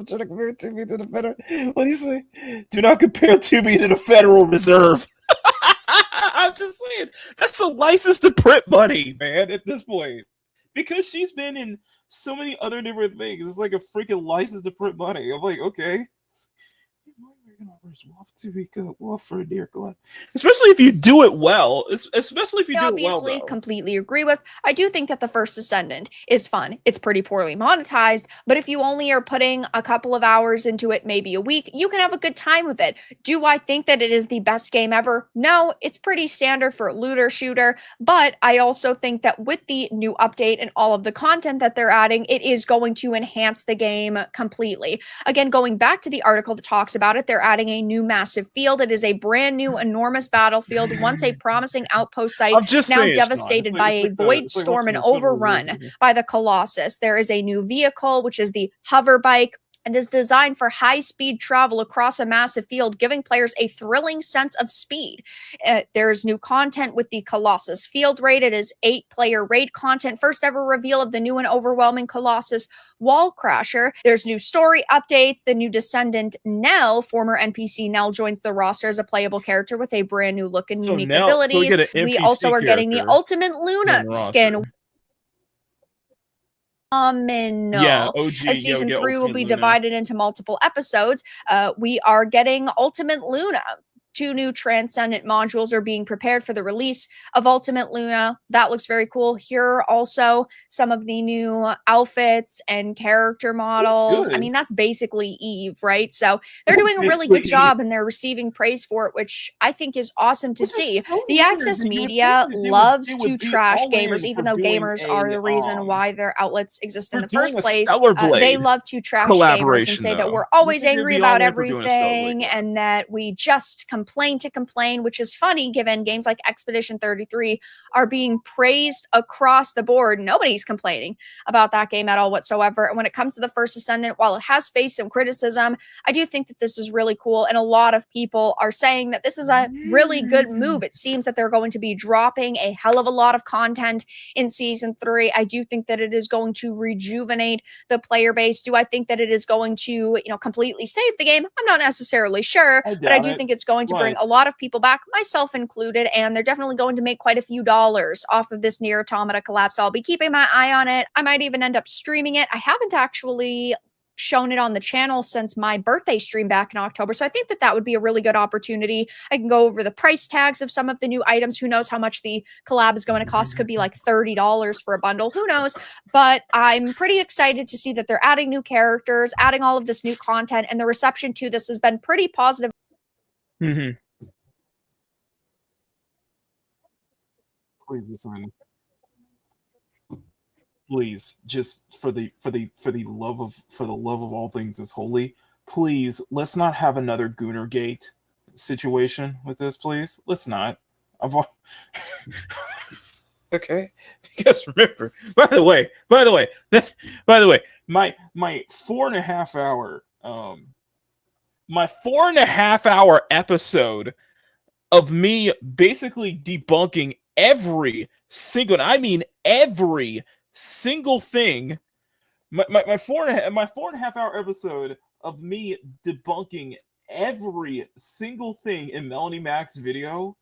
trying to compare 2B to the federal. What do you say? Do not compare 2B to the Federal Reserve. I'm just saying. That's a license to print money, man, at this point. Because she's been in so many other different things. It's like a freaking license to print money. I'm like, okay. Especially if you do it well. Especially if you do it well.
Obviously, completely agree with. I do think that the First Descendant is fun. It's pretty poorly monetized, but if you only are putting a couple of hours into it, maybe a week, you can have a good time with it. Do I think that it is the best game ever? No, it's pretty standard for a looter shooter, but I also think that with the new update and all of the content that they're adding, it is going to enhance the game completely. Again, going back to the article that talks about it, they're adding a new massive field. It is a brand new, enormous battlefield, once a promising outpost site, now devastated by a void storm and overrun by the Colossus. There is a new vehicle, which is the hover bike, and is designed for high-speed travel across a massive field, giving players a thrilling sense of speed. There's new content with the Colossus Field Raid. It is 8-player raid content, first ever reveal of the new and overwhelming Colossus Wall Crasher. There's new story updates. The new Descendant Nell, former NPC Nell, joins the roster as a playable character with a brand new look and unique abilities. We also are getting the Ultimate Luna skin.
Yeah, OG,
as season 3 will be divided into multiple episodes, we are getting Ultimate Luna 2 new transcendent modules are being prepared for the release of Ultimate Luna. That looks very cool. Here are also some of the new outfits and character models. I mean, that's basically Eve, right? So they're doing a really good job and they're receiving praise for it, which I think is awesome to see. The Access Media loves to trash gamers, even though gamers are the reason why their outlets exist in the first place. They love to trash gamers and say that we're always angry about everything and that we just complain to complain, which is funny given games like Expedition 33 are being praised across the board. Nobody's complaining about that game at all whatsoever. And when it comes to the First Ascendant, while it has faced some criticism, I do think that this is really cool. And a lot of people are saying that this is a really good move. It seems that they're going to be dropping a hell of a lot of content in Season 3. I do think that it is going to rejuvenate the player base. Do I think that it is going to, completely save the game? I'm not necessarily sure, but I do think it's going to bring a lot of people back, myself included, and they're definitely going to make quite a few dollars off of this Nier Automata collab. So I'll be keeping my eye on it. I might even end up streaming it. I haven't actually shown it on the channel since my birthday stream back in October. So I think that that would be a really good opportunity. I can go over the price tags of some of the new items. Who knows how much the collab is going to cost? Could be like $30 for a bundle. Who knows? But I'm pretty excited to see that they're adding new characters, adding all of this new content, and the reception to this has been pretty positive.
Please listen. Please, just for the love of all things is holy, please, let's not have another Goonergate situation with this, please. Let's not. Okay. Because remember, by the way, my 4.5 hour my 4.5 hour episode of me basically debunking every single thing. My 4.5 hour episode of me debunking every single thing in Melanie Mac's video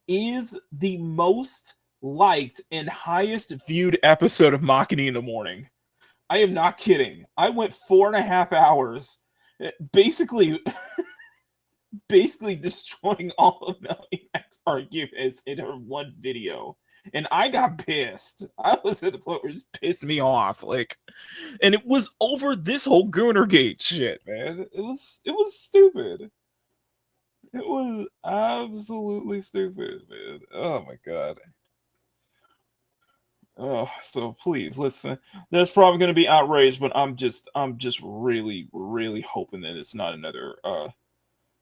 is the most liked and highest viewed episode of Makini in the Morning. I am not kidding. I went 4.5 hours basically destroying all of Melanie Mac's arguments in her one video. And I got pissed. I was at the point where it just pissed me off. And it was over this whole Goonergate shit, man. It was stupid. It was absolutely stupid, man. Oh my god. Oh, so please listen. There's probably gonna be outrage, but I'm just really, really hoping that it's not another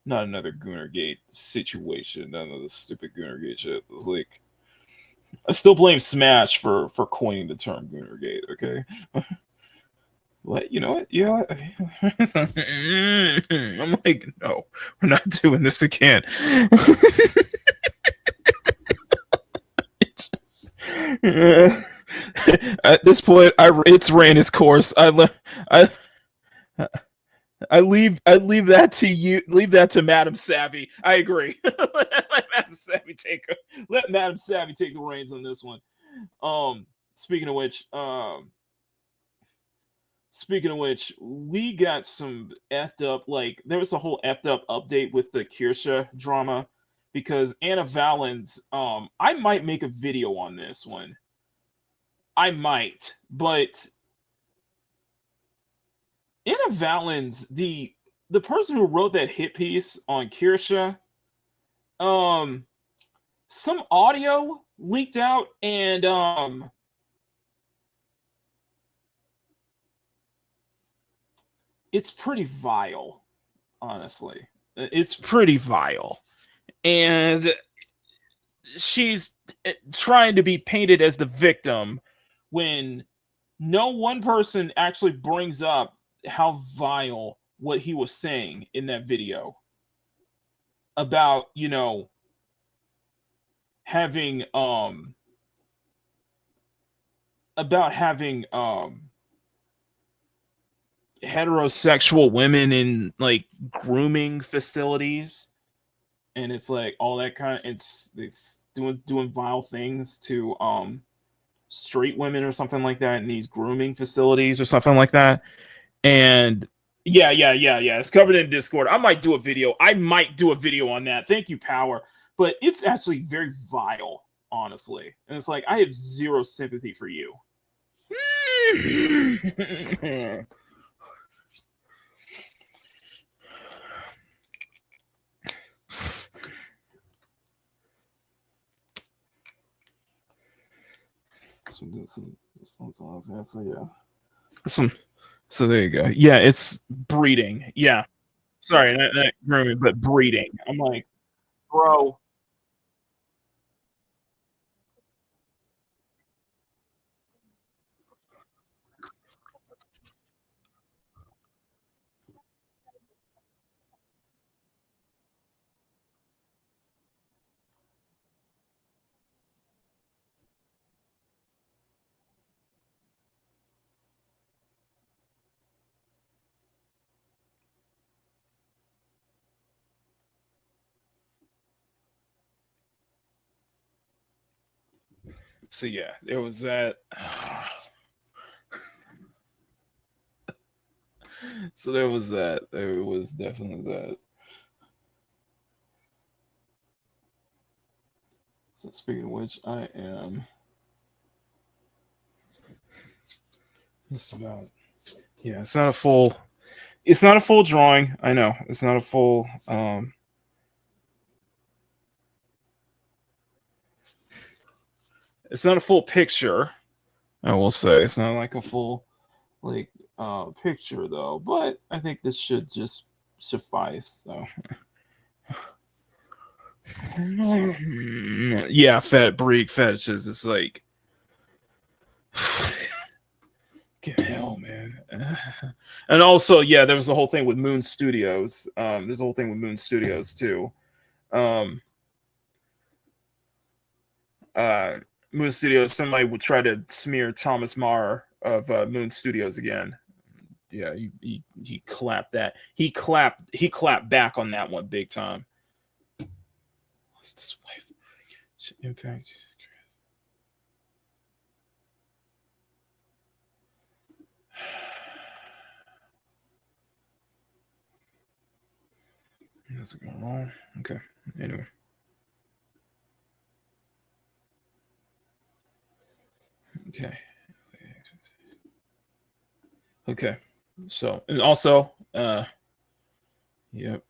Goonergate situation. None of the stupid Goonergate shit. It's like, I still blame Smash for coining the term Goonergate, okay? But you know what? Yeah. I'm like, no, we're not doing this again. At this point, it's ran its course. I leave that to you. Leave that to Madam Savvy. I agree. Let Madam Savvy take the reins on this one. Speaking of which, we got some effed up. There was a whole effed up update with the Kirsha drama because Anna Valens. I might make a video on this one. I might, but Anna Valens, the person who wrote that hit piece on Kirsha, some audio leaked out, and it's pretty vile, honestly. It's pretty vile. And she's trying to be painted as the victim when no one person actually brings up how vile what he was saying in that video about, having heterosexual women in grooming facilities, and it's all that kind of it's doing vile things to straight women or something like that in these grooming facilities or something like that. And Yeah. It's covered in Discord. I might do a video. On that. Thank you, Power. But it's actually very vile, honestly. And it's like, I have zero sympathy for you. So there you go. Yeah, it's breeding. Yeah. Sorry, not grooming, but breeding. I'm like, bro. So yeah, there was that. So there was that. There was definitely that. So speaking of which, I am just about. Yeah, it's not a full. It's not a full drawing. I know it's not a full. It's not a full picture. I will say it's not like a full like picture though. But I think this should just suffice though. Yeah, breed fetishes. It's like, get hell, man. And also, yeah, there was the whole thing with Moon Studios. There's a whole thing with Moon Studios too. Moon Studios. Somebody would try to smear Thomas Marr of Moon Studios again. Yeah, he clapped that. He clapped back on that one big time. In fact, that's going wrong. Okay. Anyway. Okay. Okay. So, and also, yep.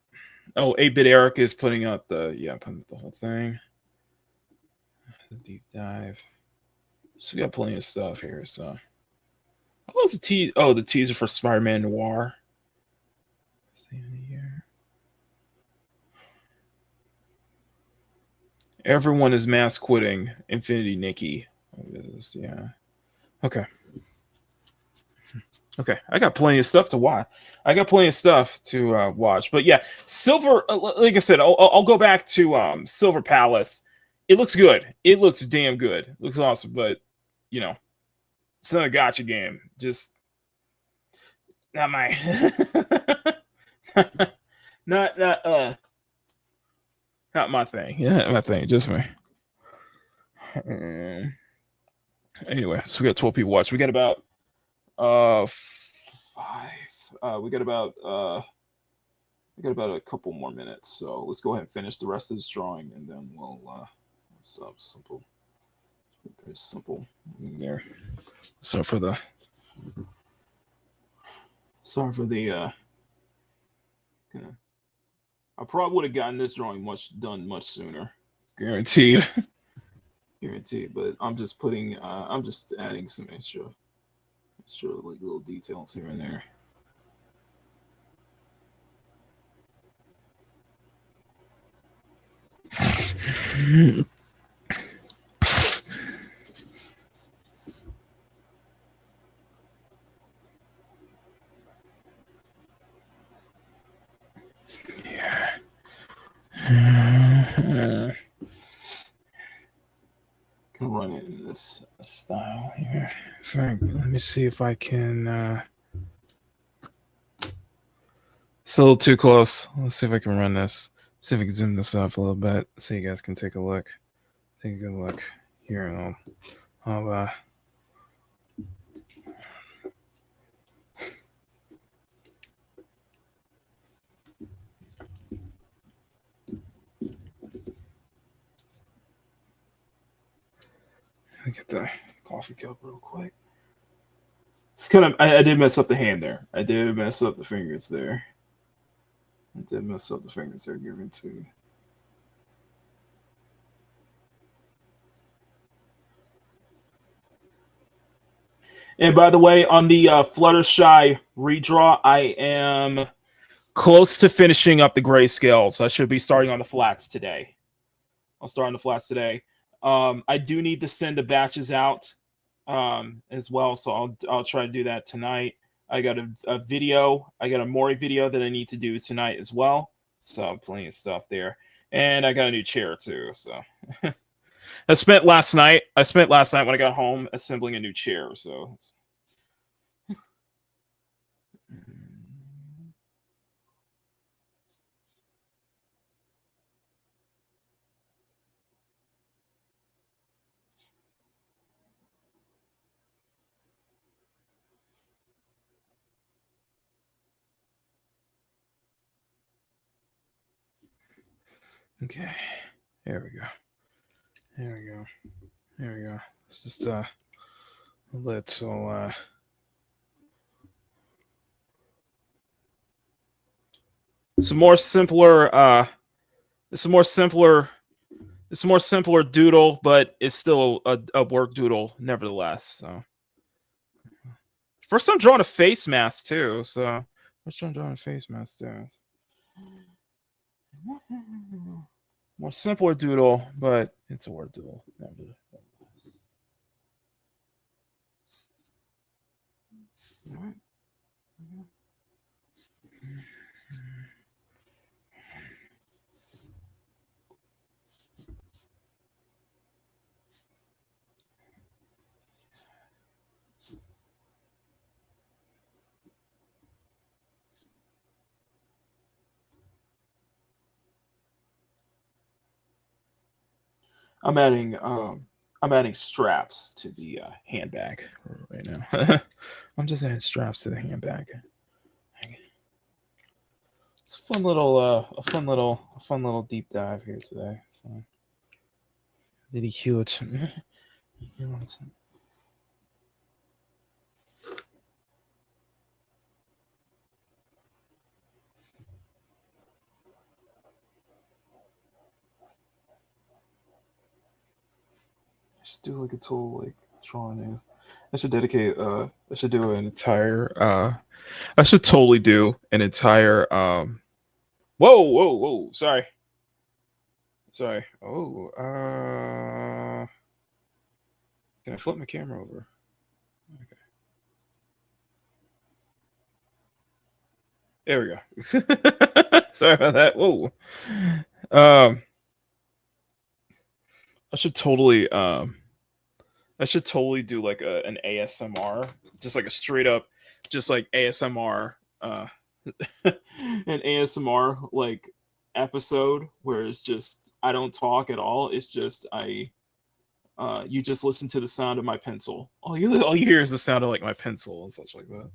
Oh, 8-Bit Eric is putting out the whole thing. The deep dive. So we got plenty of stuff here. So, what was the teaser for Spider-Man Noir. Everyone is mass quitting Infinity Nikki. Yeah. Okay. Okay. I got plenty of stuff to watch. But yeah, Silver. Like I said, I'll go back to Silver Palace. It looks good. It looks damn good. It looks awesome. But you know, it's not a gotcha game. Just not my. not my thing. Yeah, my thing. Just me. Anyway, so we got 12 people watch. We got about 5. We got about a couple more minutes. So let's go ahead and finish the rest of this drawing, and then we'll simple. Very simple there. Sorry for the. I probably would have gotten this drawing done much sooner. Guaranteed. Guaranteed. But I'm just adding some extra like little details here and there. Can run it in this style here. Let me see if I can. It's a little too close. Let's see if I can run this. See if I can zoom this up a little bit so you guys can take a look. Take a good look here, and I'll me get the coffee cup real quick. It's kind of I did mess up the hand there. I did mess up the fingers there. I did mess up the fingers there. Given to. And by the way, on the Fluttershy redraw, I am close to finishing up the grayscales. I should be starting on the flats today. I'll start on the flats today. I do need to send the batches out as well, so I'll try to do that tonight. I got a video. I got a Mori video that I need to do tonight as well. So plenty of stuff there, and I got a new chair too. So I spent last night when I got home assembling a new chair. So. Okay, there we go. It's just a little it's a more simpler doodle, but it's still a work doodle nevertheless. So first time drawing a face mask too. More simpler doodle, but it's a word doodle. I'm adding straps to the handbag right now. I'm just adding straps to the handbag. It's a fun little deep dive here today. So really cute. Do like a tool like drawing. I should dedicate I should do an entire I should totally do an entire whoa sorry can I flip my camera over? Okay, there we go. Sorry about that. Whoa. I should totally do like an ASMR, just like a straight up, just like ASMR, an ASMR like episode where it's just I don't talk at all. It's just you just listen to the sound of my pencil. All you hear is the sound of like my pencil and such like that.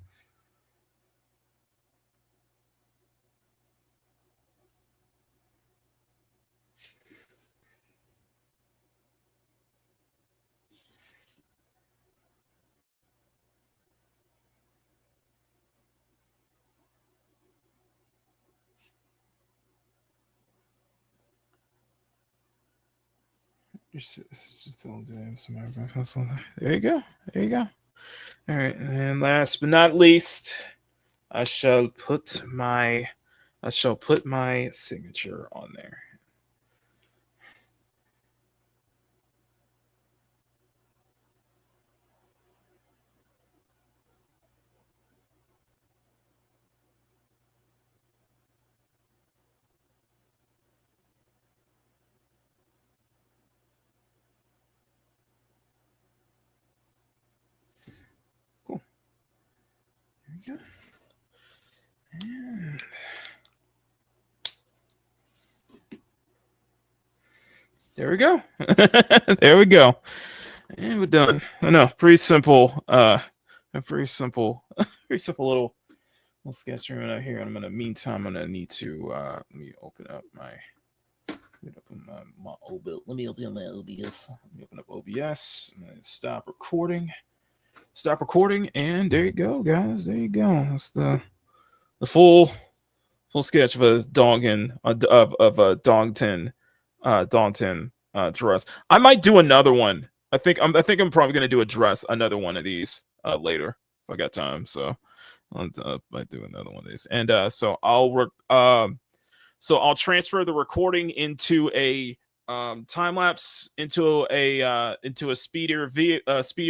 There you go. All right, and last but not least, I shall put my signature on there. And there we go. There we go. And we're done. I know, pretty simple. A pretty simple little sketch room out here. Meantime, I'm gonna need to let me open up my Let me open my OBS. Let me open up OBS. Stop recording. Stop recording, and there you go, guys. There you go. That's the full sketch of a Dongtan dress. I might do another one. I think I'm probably gonna do another one of these later if I got time. So I might do another one of these, and so I'll transfer the recording into a time lapse into a speedier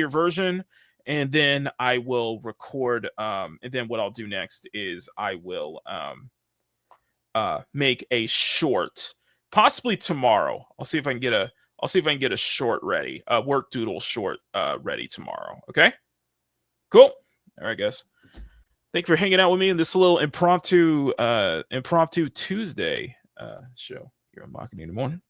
version, and then I will record. And then what I'll do next is I will make a short, possibly tomorrow. I'll see if I can get a short ready, work doodle short ready tomorrow. Okay, cool. All right, guys. Thank you for hanging out with me in this little impromptu Tuesday show here on Makini in the morning.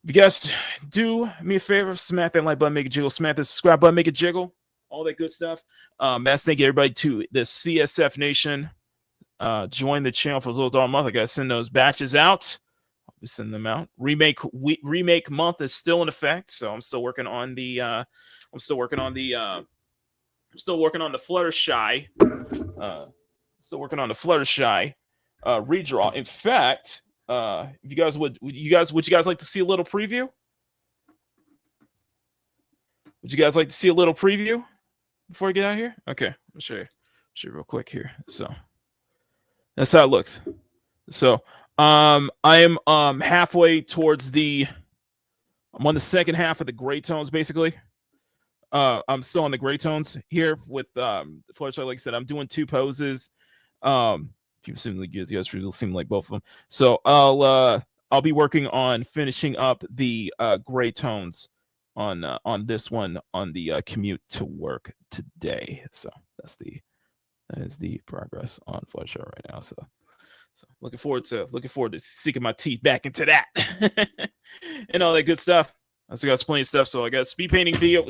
If you guys do me a favor, smack that like button, make it jiggle, smack the subscribe button, make it jiggle, all that good stuff. Mass thank you everybody to the CSF Nation. Join the channel for a little dark month. I gotta send those batches out. I'll be sending them out. Remake month is still in effect, so I'm still working on the Fluttershy. Redraw. In fact, if you guys would you guys like to see a little preview? Would you guys like to see a little preview before I get out of here? Okay, I'll show you real quick here. So that's how it looks. So I am halfway towards I'm on the second half of the gray tones, basically. I'm still on the gray tones here with Fluttershy. Like I said, I'm doing 2 poses. People seem like you guys really seem like both of them. So I'll be working on finishing up the gray tones on this one on the commute to work today. So that is the progress on Fluttershy right now. So looking forward to sinking my teeth back into that and all that good stuff. I still got plenty of stuff. So I got a speed painting video.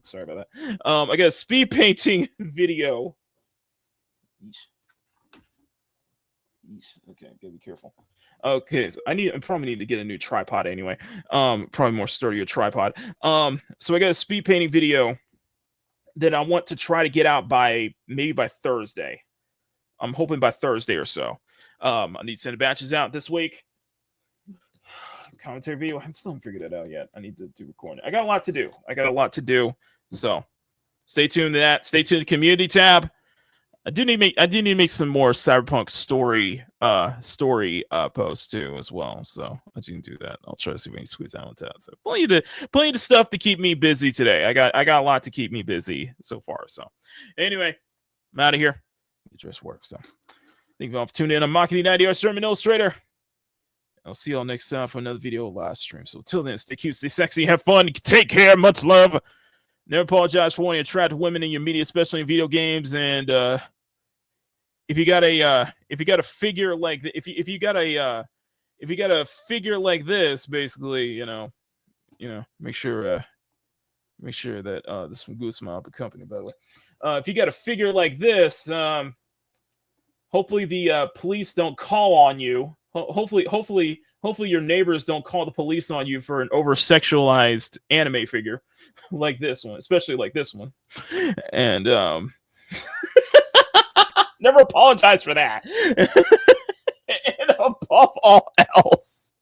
Sorry about that. I got a speed painting video. Okay, gotta be careful. Okay, so I probably need to get a new tripod anyway. Probably more sturdier tripod. So I got a speed painting video that I want to try to get out maybe by Thursday. I'm hoping by Thursday or so. I need to send the batches out this week. Commentary video. I still haven't figured it out yet. I need to do recording. I got a lot to do. So stay tuned to that. Stay tuned to the community tab. I do need to make some more Cyberpunk story posts too as well. So I can do that. I'll try to see if I can squeeze that one out. So plenty of stuff to keep me busy today. I got a lot to keep me busy so far. So anyway, I'm out of here. Just work. So thank you all for tuning in. I'm Makini 90 Sermon Illustrator. I'll see y'all next time for another video or live stream. So till then, stay cute, stay sexy, have fun, take care, much love. Never apologize for wanting to attract women in your media, especially in video games. And if you got a figure like this, basically, make sure that this is from Goose Smile, the company, by the way. If you got a figure like this, hopefully the police don't call on you. Hopefully your neighbors don't call the police on you for an over-sexualized anime figure like this one, especially like this one. And never apologize for that. And above all else,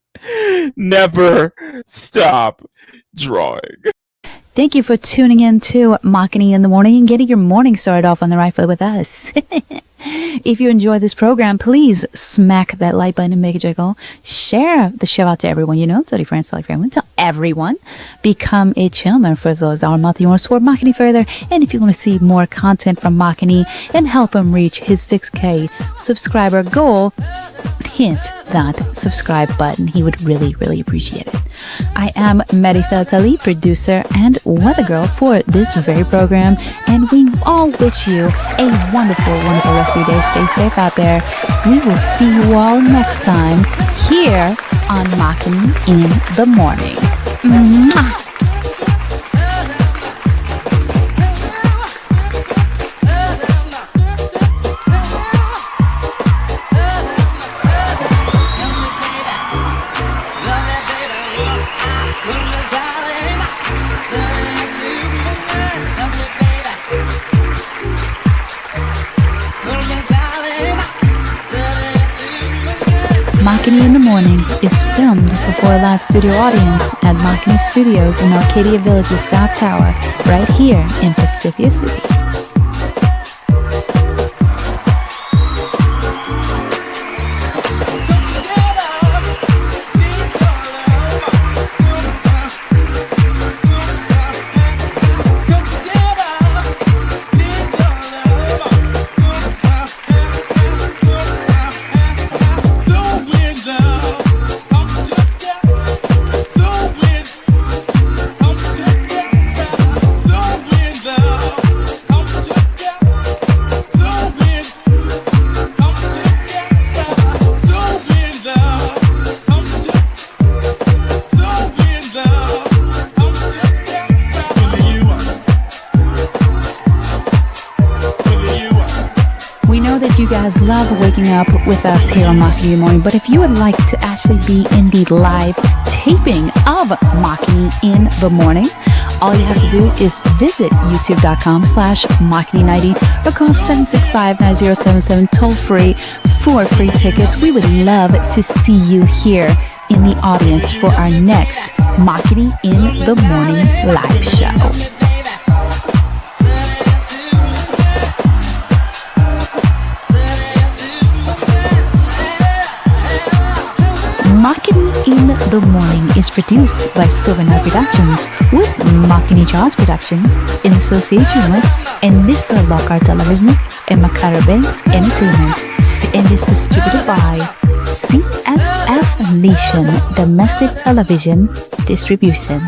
never stop drawing.
Thank you for tuning in to Makini in the morning and getting your morning started off on the right foot with us. If you enjoy this program, please smack that like button and make it jiggle. Share the show out to everyone you know. Tell your friends, tell your family, tell everyone. Become a channel member for as low as $1 a month. You want to support Makini further, and if you want to see more content from Makini and help him reach his 6K subscriber goal, hit that subscribe button. He would really, really appreciate it. I am Marisa Tali, producer and weather girl for this very program, and we all wish you a wonderful, wonderful rest of your day. Stay safe out there. We will see you all next time here on Makini in the morning. Mwah. Makini in the Morning is filmed before a live studio audience at Makini Studios in Arcadia Village's South Tower, right here in Pacific City. You guys love waking up with us here on Makini in the Morning, but if you would like to actually be in the live taping of Makini in the Morning, all you have to do is visit youtube.com/Makini90 or call 765-9077 toll free for free tickets. We would love to see you here in the audience for our next Makini in the Morning live show. Makini in the Morning is produced by Souvenir Productions with Makini Charles Productions in association with Enlisa Lockhart Television and Makara Banks Entertainment, and is distributed by CSF Nation Domestic Television Distribution.